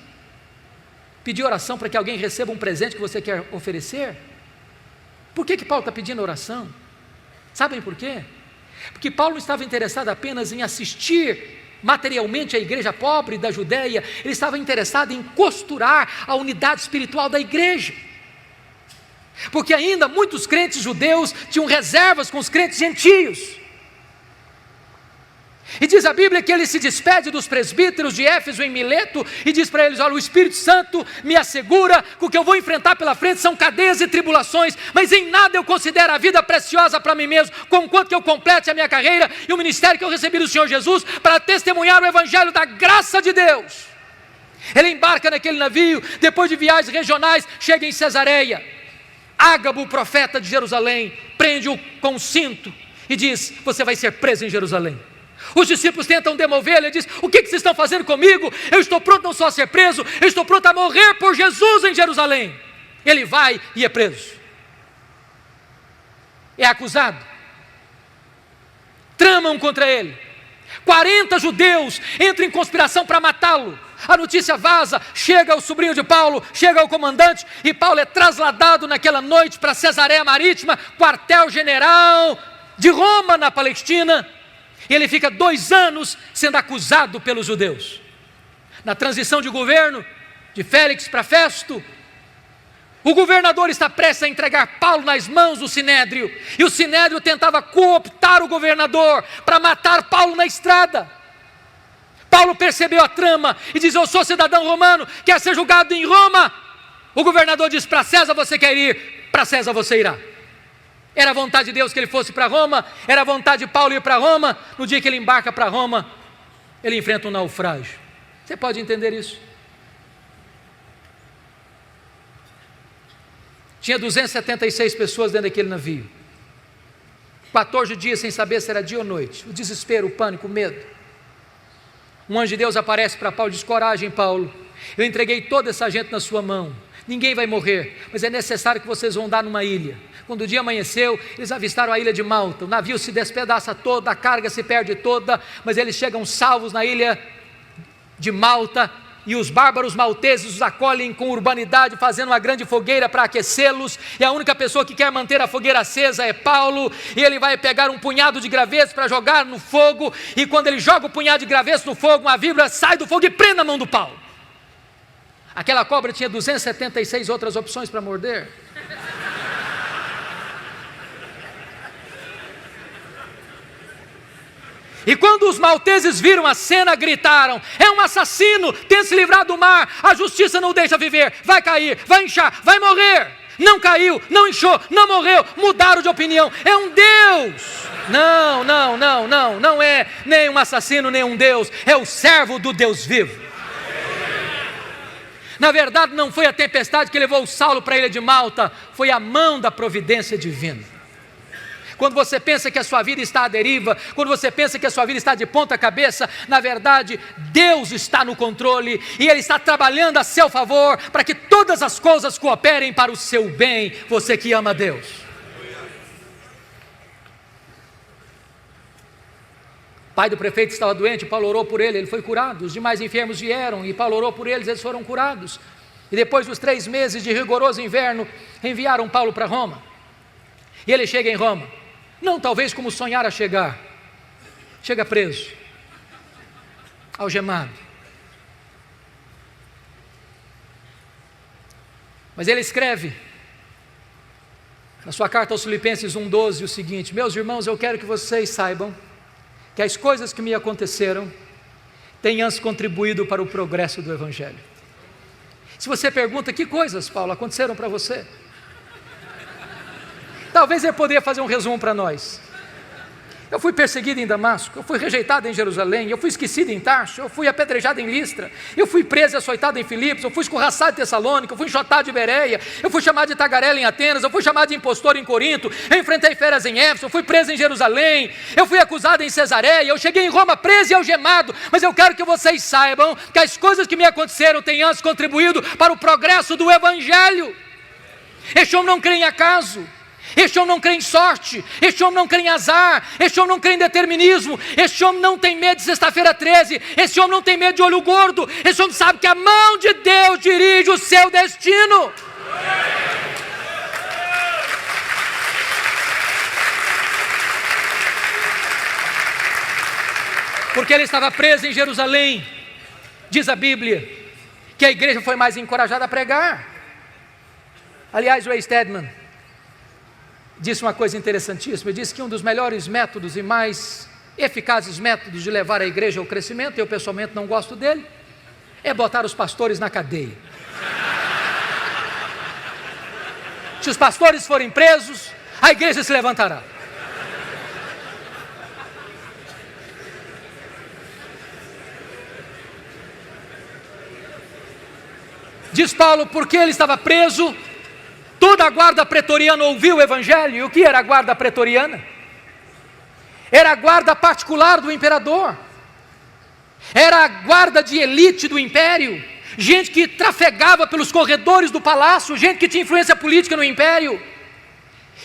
Pedir oração para que alguém receba um presente que você quer oferecer? Por que Paulo está pedindo oração? Sabem por quê? Porque Paulo não estava interessado apenas em assistir materialmente a igreja pobre da Judéia, ele estava interessado em costurar a unidade espiritual da igreja, porque ainda muitos crentes judeus tinham reservas com os crentes gentios. E diz a Bíblia que ele se despede dos presbíteros de Éfeso em Mileto e diz para eles: olha, o Espírito Santo me assegura que o que eu vou enfrentar pela frente são cadeias e tribulações, mas em nada eu considero a vida preciosa para mim mesmo, conquanto que eu complete a minha carreira e o ministério que eu recebi do Senhor Jesus para testemunhar o evangelho da graça de Deus. Ele embarca naquele navio, depois de viagens regionais, chega em Cesareia. Ágabo, o profeta de Jerusalém, prende-o com um cinto e diz: você vai ser preso em Jerusalém. Os discípulos tentam demovê-lo, ele diz: o que vocês estão fazendo comigo? Eu estou pronto não só a ser preso, eu estou pronto a morrer por Jesus em Jerusalém. Ele vai e é preso, é acusado, tramam contra ele, 40 judeus entram em conspiração para matá-lo. A notícia vaza, chega o sobrinho de Paulo, chega o comandante, e Paulo é trasladado naquela noite para Cesareia Marítima, quartel-general de Roma na Palestina. E ele fica 2 anos sendo acusado pelos judeus. Na transição de governo, de Félix para Festo, o governador está prestes a entregar Paulo nas mãos do Sinédrio, e o Sinédrio tentava cooptar o governador para matar Paulo na estrada. Paulo percebeu a trama e diz: eu sou cidadão romano, quer ser julgado em Roma. O governador diz: para César você quer ir, para César você irá. Era a vontade de Deus que ele fosse para Roma, era a vontade de Paulo ir para Roma. No dia que ele embarca para Roma, ele enfrenta um naufrágio. Você pode entender isso? Tinha 276 pessoas dentro daquele navio, 14 dias sem saber se era dia ou noite, o desespero, o pânico, o medo. Um anjo de Deus aparece para Paulo e diz: coragem, Paulo, eu entreguei toda essa gente na sua mão, ninguém vai morrer, mas é necessário que vocês vão dar numa ilha. Quando o dia amanheceu, eles avistaram a ilha de Malta, o navio se despedaça todo, a carga se perde toda, mas eles chegam salvos na ilha de Malta, e os bárbaros malteses os acolhem com urbanidade, fazendo uma grande fogueira para aquecê-los, e a única pessoa que quer manter a fogueira acesa é Paulo, e ele vai pegar um punhado de gravetos para jogar no fogo, e quando ele joga o punhado de gravetos no fogo, uma víbora sai do fogo e prende na mão do Paulo. Aquela cobra tinha 276 outras opções para morder. E quando os malteses viram a cena, gritaram: é um assassino, tenta se livrar do mar, a justiça não o deixa viver, vai cair, vai inchar, vai morrer. Não caiu, não inchou, não morreu, mudaram de opinião, é um Deus. Não é nem um assassino, nem um Deus, é o servo do Deus vivo. Na verdade não foi a tempestade que levou Saulo para a ilha de Malta, foi a mão da providência divina. Quando você pensa que a sua vida está à deriva, quando você pensa que a sua vida está de ponta cabeça, na verdade, Deus está no controle, e Ele está trabalhando a seu favor, para que todas as coisas cooperem para o seu bem, você que ama Deus. O pai do prefeito estava doente, Paulo orou por ele foi curado, os demais enfermos vieram, e Paulo orou por eles foram curados, e depois dos 3 meses de rigoroso inverno, enviaram Paulo para Roma, e ele chega em Roma, não talvez como sonhara chegar, chega preso, algemado, mas ele escreve na sua carta aos Filipenses 1:12 o seguinte: meus irmãos, eu quero que vocês saibam que as coisas que me aconteceram têm antes contribuído para o progresso do Evangelho. Se você pergunta: que coisas, Paulo, aconteceram para você? Talvez ele poderia fazer um resumo para nós. Eu fui perseguido em Damasco, eu fui rejeitado em Jerusalém, eu fui esquecido em Tarso, eu fui apedrejado em Listra, eu fui preso e açoitado em Filipos, eu fui escorraçado em Tessalônica, eu fui enxotado de Bereia, eu fui chamado de tagarela em Atenas, eu fui chamado de impostor em Corinto, eu enfrentei feras em Éfeso, eu fui preso em Jerusalém, eu fui acusado em Cesareia, eu cheguei em Roma preso e algemado, mas eu quero que vocês saibam que as coisas que me aconteceram têm antes contribuído para o progresso do Evangelho. Este homem não crê em acaso, este homem não crê em sorte, este homem não crê em azar, este homem não crê em determinismo, este homem não tem medo de sexta-feira 13, este homem não tem medo de olho gordo, este homem sabe que a mão de Deus dirige o seu destino. Porque ele estava preso em Jerusalém, diz a Bíblia, que a igreja foi mais encorajada a pregar. Aliás, Ray Stedman disse uma coisa interessantíssima, ele disse que um dos melhores métodos e mais eficazes métodos de levar a igreja ao crescimento, eu pessoalmente não gosto dele, é botar os pastores na cadeia. Se os pastores forem presos, a igreja se levantará. Diz Paulo, porque ele estava preso, toda a guarda pretoriana ouviu o Evangelho. E o que era a guarda pretoriana? Era a guarda particular do imperador, era a guarda de elite do império, gente que trafegava pelos corredores do palácio, gente que tinha influência política no império.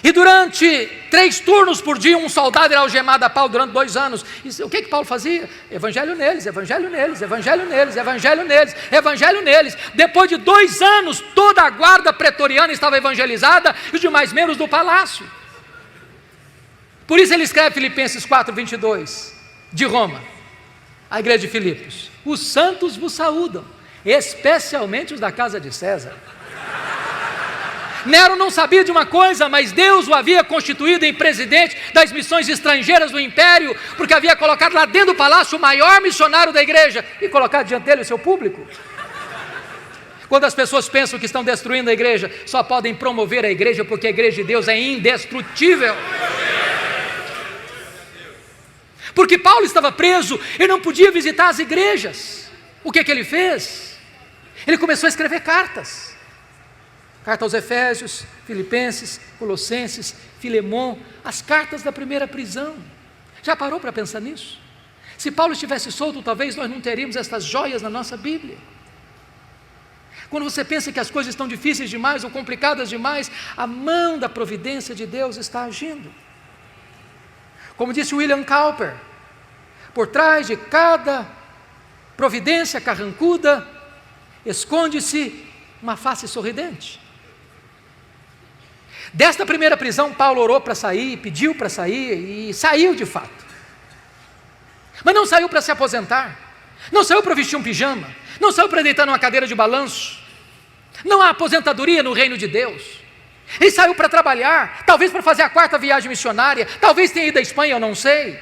E durante 3 turnos por dia, um soldado era algemado a Paulo durante 2 anos. E o que Paulo fazia? Evangelho neles, evangelho neles, evangelho neles, evangelho neles, evangelho neles. Depois de 2 anos, toda a guarda pretoriana estava evangelizada e os demais membros do palácio. Por isso ele escreve Filipenses 4:22, de Roma, a igreja de Filipos: os santos vos saúdam, especialmente os da casa de César. Nero não sabia de uma coisa, mas Deus o havia constituído em presidente das missões estrangeiras do império, porque havia colocado lá dentro do palácio o maior missionário da igreja e colocado diante dele o seu público. Quando as pessoas pensam que estão destruindo a igreja, só podem promover a igreja, porque a igreja de Deus é indestrutível. Porque Paulo estava preso, ele não podia visitar as igrejas. O que ele fez? Ele começou a escrever cartas. Carta aos Efésios, Filipenses, Colossenses, Filemon, as cartas da primeira prisão. Já parou para pensar nisso? Se Paulo estivesse solto, talvez nós não teríamos estas joias na nossa Bíblia. Quando você pensa que as coisas estão difíceis demais ou complicadas demais, a mão da providência de Deus está agindo. Como disse William Cowper, por trás de cada providência carrancuda, esconde-se uma face sorridente. Desta primeira prisão, Paulo orou para sair, pediu para sair e saiu de fato. Mas não saiu para se aposentar, não saiu para vestir um pijama, não saiu para deitar numa cadeira de balanço. Não há aposentadoria no reino de Deus. Ele saiu para trabalhar, talvez para fazer a 4ª viagem missionária, talvez tenha ido à Espanha, eu não sei.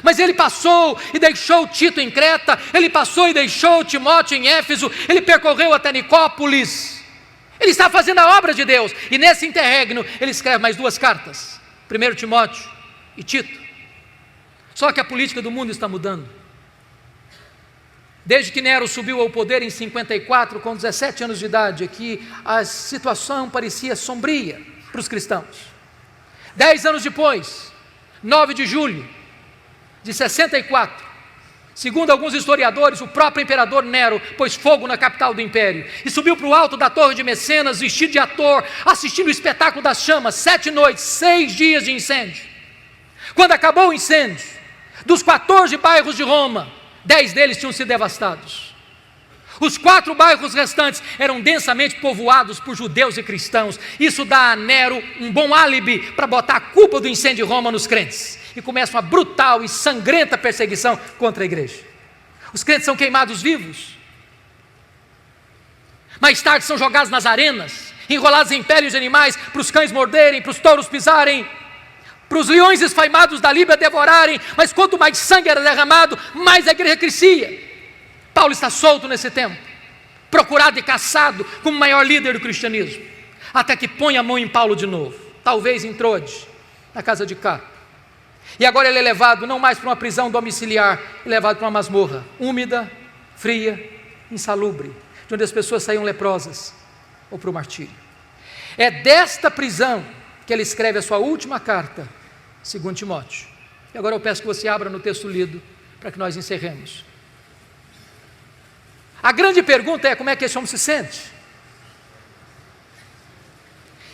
Mas ele passou e deixou Tito em Creta, ele passou e deixou Timóteo em Éfeso, ele percorreu até Nicópolis. Ele está fazendo a obra de Deus, e nesse interregno ele escreve mais 2 cartas, 1 Timóteo e Tito. Só que a política do mundo está mudando. Desde que Nero subiu ao poder em 54, com 17 anos de idade, aqui a situação parecia sombria para os cristãos. 10 anos depois, 9 de julho de 64, segundo alguns historiadores, o próprio imperador Nero pôs fogo na capital do império e subiu para o alto da torre de Mecenas, vestido de ator, assistindo o espetáculo das chamas, 7 noites, 6 dias de incêndio. Quando acabou o incêndio, dos 14 bairros de Roma, 10 deles tinham sido devastados. Os 4 bairros restantes eram densamente povoados por judeus e cristãos. Isso dá a Nero um bom álibi para botar a culpa do incêndio de Roma nos crentes. E começa uma brutal e sangrenta perseguição contra a igreja. Os crentes são queimados vivos. Mais tarde são jogados nas arenas, enrolados em peles de animais, para os cães morderem, para os touros pisarem, para os leões esfaimados da Líbia devorarem. Mas quanto mais sangue era derramado, mais a igreja crescia. Paulo está solto nesse tempo, procurado e caçado como maior líder do cristianismo, até que põe a mão em Paulo de novo, talvez em Troade, na casa de Carpo. E agora ele é levado não mais para uma prisão domiciliar, é levado para uma masmorra, úmida, fria, insalubre, de onde as pessoas saíam leprosas, ou para o martírio. É desta prisão que ele escreve a sua última carta, 2 Timóteo. E agora eu peço que você abra no texto lido, para que nós encerremos. A grande pergunta é: como é que esse homem se sente?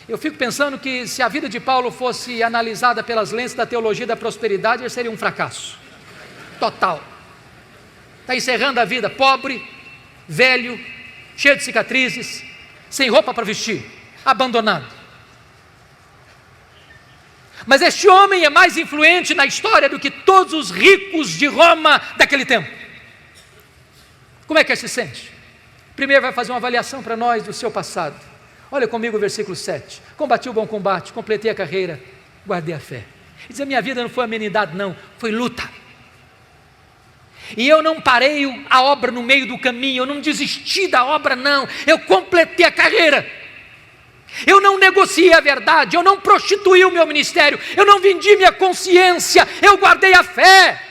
Eu fico pensando que se a vida de Paulo fosse analisada pelas lentes da teologia da prosperidade, ele seria um fracasso total. Está encerrando a vida pobre, velho, cheio de cicatrizes, sem roupa para vestir, abandonado. Mas este homem é mais influente na história do que todos os ricos de Roma daquele tempo. Como é que ele se sente? Primeiro vai fazer uma avaliação para nós do seu passado. Olha comigo o versículo 7. Combati o bom combate, completei a carreira, guardei a fé. Ele diz: a minha vida não foi amenidade não, foi luta. E eu não parei a obra no meio do caminho, eu não desisti da obra não, eu completei a carreira. Eu não negociei a verdade, eu não prostituí o meu ministério, eu não vendi minha consciência, eu guardei a fé.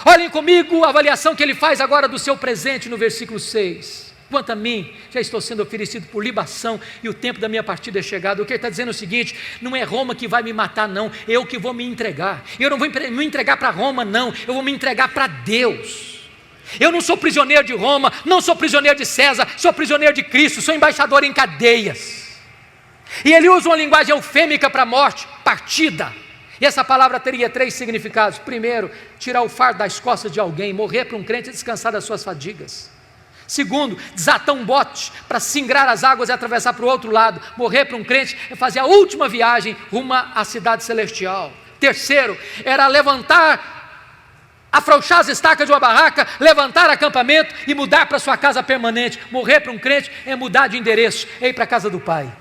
Olhem comigo a avaliação que ele faz agora do seu presente no versículo 6. Quanto a mim, já estou sendo oferecido por libação e o tempo da minha partida é chegado. O que ele está dizendo é o seguinte: não é Roma que vai me matar não, eu que vou me entregar. Eu não vou me entregar para Roma não, eu vou me entregar para Deus. Eu não sou prisioneiro de Roma, não sou prisioneiro de César, sou prisioneiro de Cristo, sou embaixador em cadeias. E ele usa uma linguagem eufêmica para a morte, partida. E essa palavra teria 3 significados. Primeiro, tirar o fardo das costas de alguém, morrer para um crente e descansar das suas fadigas. Segundo, desatar um bote para singrar as águas e atravessar para o outro lado. Morrer para um crente é fazer a última viagem rumo à cidade celestial. Terceiro, era levantar afrouxar as estacas de uma barraca, levantar acampamento e mudar para sua casa permanente. Morrer para um crente é mudar de endereço, é ir para a casa do Pai.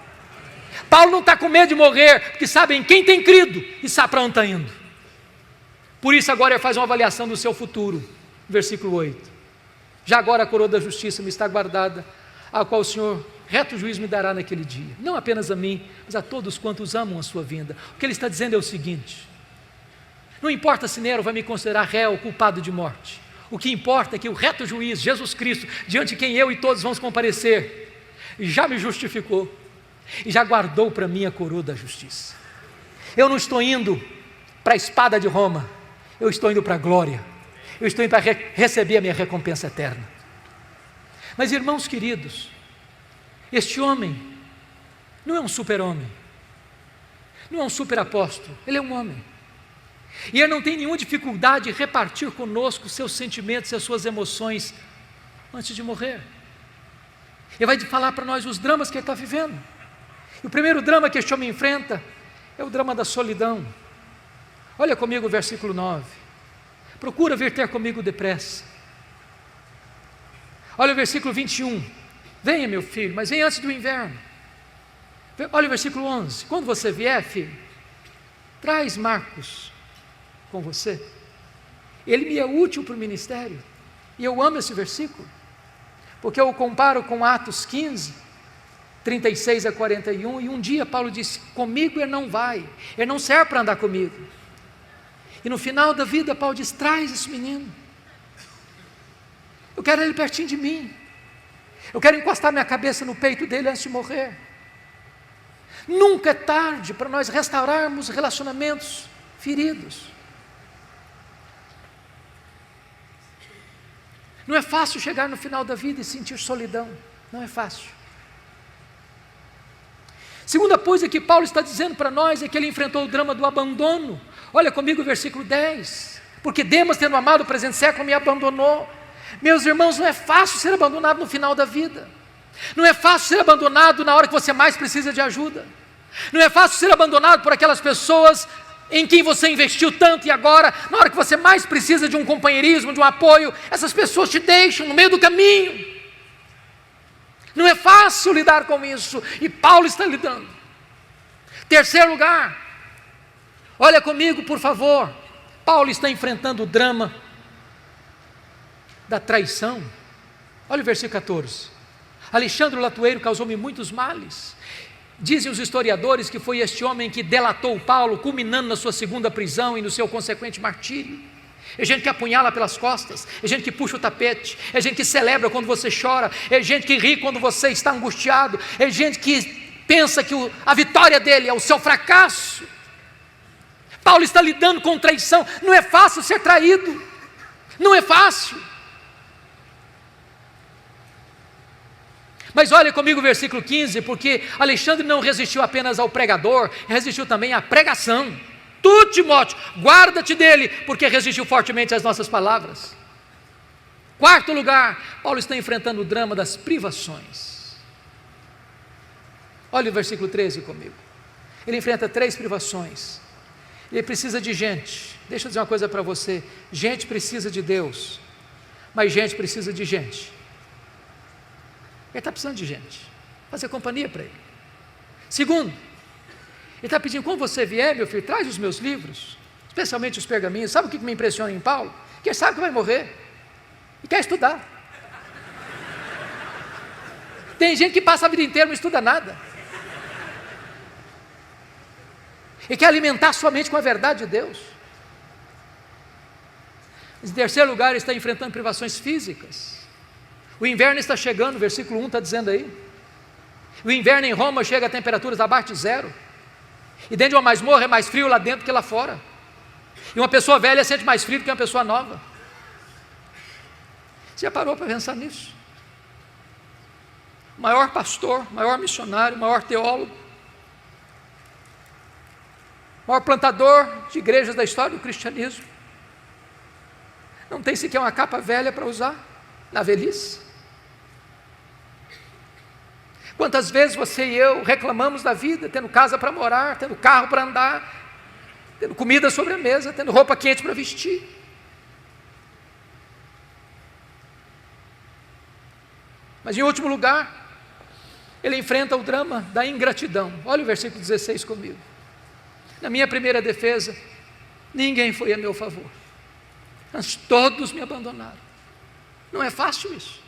Paulo não está com medo de morrer, porque sabe em quem tem crido e sabe para onde está indo. Por isso agora ele faz uma avaliação do seu futuro, versículo 8. Já agora a coroa da justiça me está guardada, a qual o Senhor, reto juiz, me dará naquele dia, não apenas a mim, mas a todos quantos amam a sua vinda. O que ele está dizendo é o seguinte: não importa se Nero vai me considerar réu, culpado de morte, o que importa é que o reto juiz, Jesus Cristo, diante de quem eu e todos vamos comparecer, já me justificou e já guardou para mim a coroa da justiça. Eu não estou indo para a espada de Roma, eu estou indo para a glória, eu estou indo para receber a minha recompensa eterna. Mas irmãos queridos, este homem não é um super-homem, não é um super-apóstolo, ele é um homem. E ele não tem nenhuma dificuldade em repartir conosco seus sentimentos e as suas emoções antes de morrer. Ele vai falar para nós os dramas que ele está vivendo. E o primeiro drama que este homem enfrenta é o drama da solidão. Olha comigo o versículo 9. Procura vir ter comigo depressa. Olha o versículo 21. Venha, meu filho, mas venha antes do inverno. Olha o versículo 11. Quando você vier, filho, traz Marcos com você. Ele me é útil para o ministério. E eu amo esse versículo, porque eu o comparo com Atos 15, 36 a 41, e um dia Paulo disse: comigo ele não vai, ele não serve para andar comigo. E no final da vida Paulo diz: traz esse menino, eu quero ele pertinho de mim, eu quero encostar minha cabeça no peito dele antes de morrer. Nunca é tarde para nós restaurarmos relacionamentos feridos. Não é fácil chegar no final da vida e sentir solidão, não é fácil. Segunda coisa que Paulo está dizendo para nós é que ele enfrentou o drama do abandono. Olha comigo o versículo 10. Porque Demas, tendo amado o presente século, me abandonou. Meus irmãos, não é fácil ser abandonado no final da vida. Não é fácil ser abandonado na hora que você mais precisa de ajuda. Não é fácil ser abandonado por aquelas pessoas em quem você investiu tanto, e agora, na hora que você mais precisa de um companheirismo, de um apoio, essas pessoas te deixam no meio do caminho. Não é fácil lidar com isso, e Paulo está lidando. Terceiro lugar, olha comigo por favor, Paulo está enfrentando o drama da traição. Olha o versículo 14. Alexandre o latoeiro causou-me muitos males. Dizem os historiadores que foi este homem que delatou Paulo, culminando na sua segunda prisão e no seu consequente martírio. É gente que apunhala pelas costas, é gente que puxa o tapete, é gente que celebra quando você chora, é gente que ri quando você está angustiado, é gente que pensa que a vitória dele é o seu fracasso. Paulo está lidando com traição. Não é fácil ser traído, não é fácil. Mas olha comigo o versículo 15, porque Alexandre não resistiu apenas ao pregador, resistiu também à pregação. Tu, Timóteo, guarda-te dele, porque resistiu fortemente às nossas palavras. Quarto lugar, Paulo está enfrentando o drama das privações. Olha o versículo 13 comigo. Ele enfrenta 3 privações. Ele precisa de gente. Deixa eu dizer uma coisa para você: gente precisa de Deus, mas gente precisa de gente. Ele está precisando de gente, fazer companhia para ele. Segundo, ele está pedindo: quando você vier, meu filho, traz os meus livros, especialmente os pergaminhos. Sabe o que me impressiona em Paulo? Que ele sabe que vai morrer e quer estudar. Tem gente que passa a vida inteira e não estuda nada. Ele quer alimentar sua mente com a verdade de Deus. Em terceiro lugar, ele está enfrentando privações físicas. O inverno está chegando, o versículo 1 está dizendo aí. O inverno em Roma chega a temperaturas abaixo de 0. E dentro de uma masmorra é mais frio lá dentro que lá fora. E uma pessoa velha sente mais frio do que uma pessoa nova. Você já parou para pensar nisso? O maior pastor, o maior missionário, o maior teólogo, o maior plantador de igrejas da história do cristianismo, não tem sequer uma capa velha para usar na velhice. Quantas vezes você e eu reclamamos da vida, tendo casa para morar, tendo carro para andar, tendo comida sobre a mesa, tendo roupa quente para vestir. Mas em último lugar, ele enfrenta o drama da ingratidão. Olha o versículo 16 comigo. Na minha primeira defesa, ninguém foi a meu favor, mas todos me abandonaram. Não é fácil isso.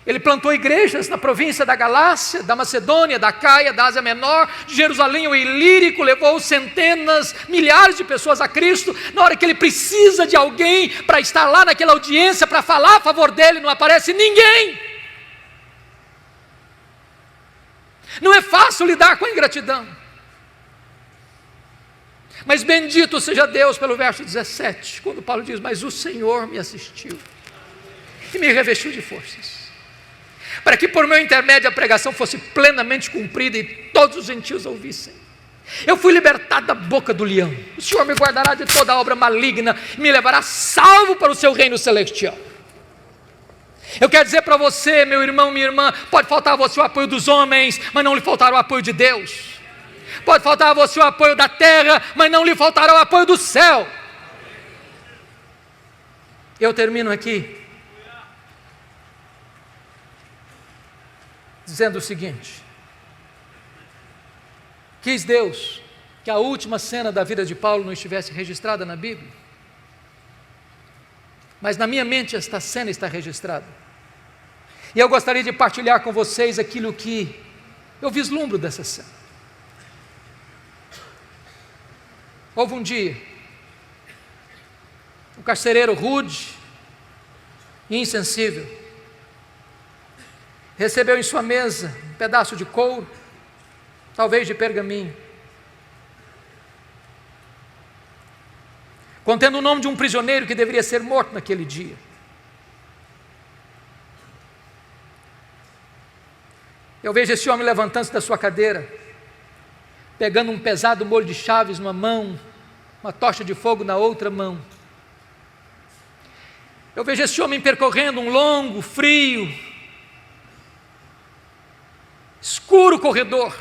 Ele plantou igrejas na província da Galácia, da Macedônia, da Caia, da Ásia Menor, de Jerusalém ao Ilírico, levou centenas, milhares de pessoas a Cristo. Na hora que ele precisa de alguém para estar lá naquela audiência, para falar a favor dele, não aparece ninguém. Não é fácil lidar com a ingratidão. Mas bendito seja Deus pelo verso 17, quando Paulo diz: mas o Senhor me assistiu e me revestiu de forças, para que por meu intermédio a pregação fosse plenamente cumprida e todos os gentios ouvissem. Eu fui libertado da boca do leão. O Senhor me guardará de toda obra maligna e me levará salvo para o seu reino celestial. Eu quero dizer para você, meu irmão, minha irmã, pode faltar a você o apoio dos homens, mas não lhe faltará o apoio de Deus. Pode faltar a você o apoio da terra, mas não lhe faltará o apoio do céu. Eu termino aqui dizendo o seguinte: quis Deus que a última cena da vida de Paulo não estivesse registrada na Bíblia, mas na minha mente esta cena está registrada, e eu gostaria de partilhar com vocês aquilo que eu vislumbro dessa cena. Houve um dia, um carcereiro rude e insensível recebeu em sua mesa um pedaço de couro, talvez de pergaminho, contendo o nome de um prisioneiro que deveria ser morto naquele dia. Eu vejo esse homem levantando-se da sua cadeira, pegando um pesado molho de chaves numa mão, uma tocha de fogo na outra mão. Eu vejo esse homem percorrendo um longo, frio, escuro corredor,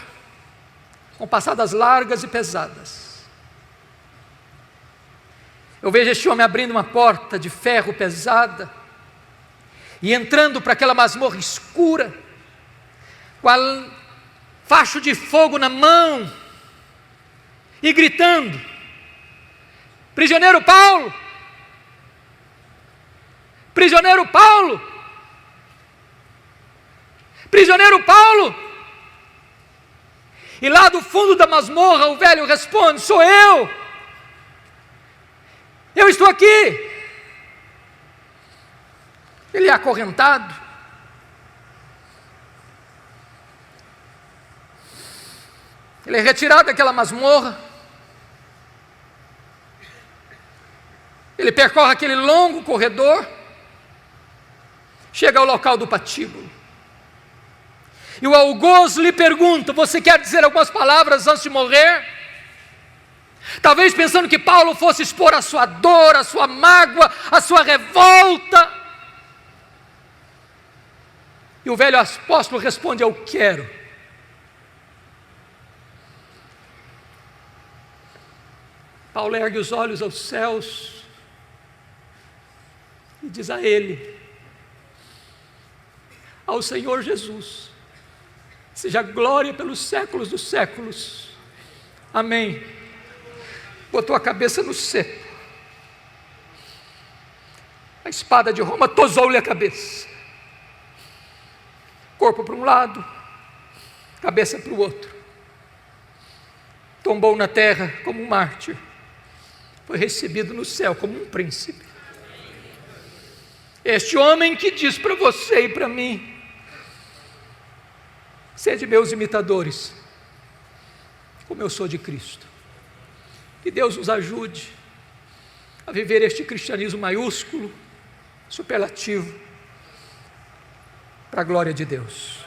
com passadas largas e pesadas. Eu vejo esse homem abrindo uma porta de ferro pesada e entrando para aquela masmorra escura, com a facho de fogo na mão, e gritando: prisioneiro Paulo, prisioneiro Paulo, prisioneiro Paulo. E lá do fundo da masmorra o velho responde: sou eu estou aqui. Ele é acorrentado, ele é retirado daquela masmorra, ele percorre aquele longo corredor, chega ao local do patíbulo, e o algoz lhe pergunta: você quer dizer algumas palavras antes de morrer? Talvez pensando que Paulo fosse expor a sua dor, a sua mágoa, a sua revolta. E o velho apóstolo responde: eu quero. Paulo ergue os olhos aos céus e diz a ele: ao Senhor Jesus seja glória pelos séculos dos séculos, amém. Botou a cabeça no cepo, a espada de Roma tosou-lhe a cabeça, corpo para um lado, cabeça para o outro, tombou na terra como um mártir, foi recebido no céu como um príncipe. Este homem que diz para você e para mim: sede meus imitadores, como eu sou de Cristo. Que Deus nos ajude a viver este cristianismo maiúsculo, superlativo, para a glória de Deus.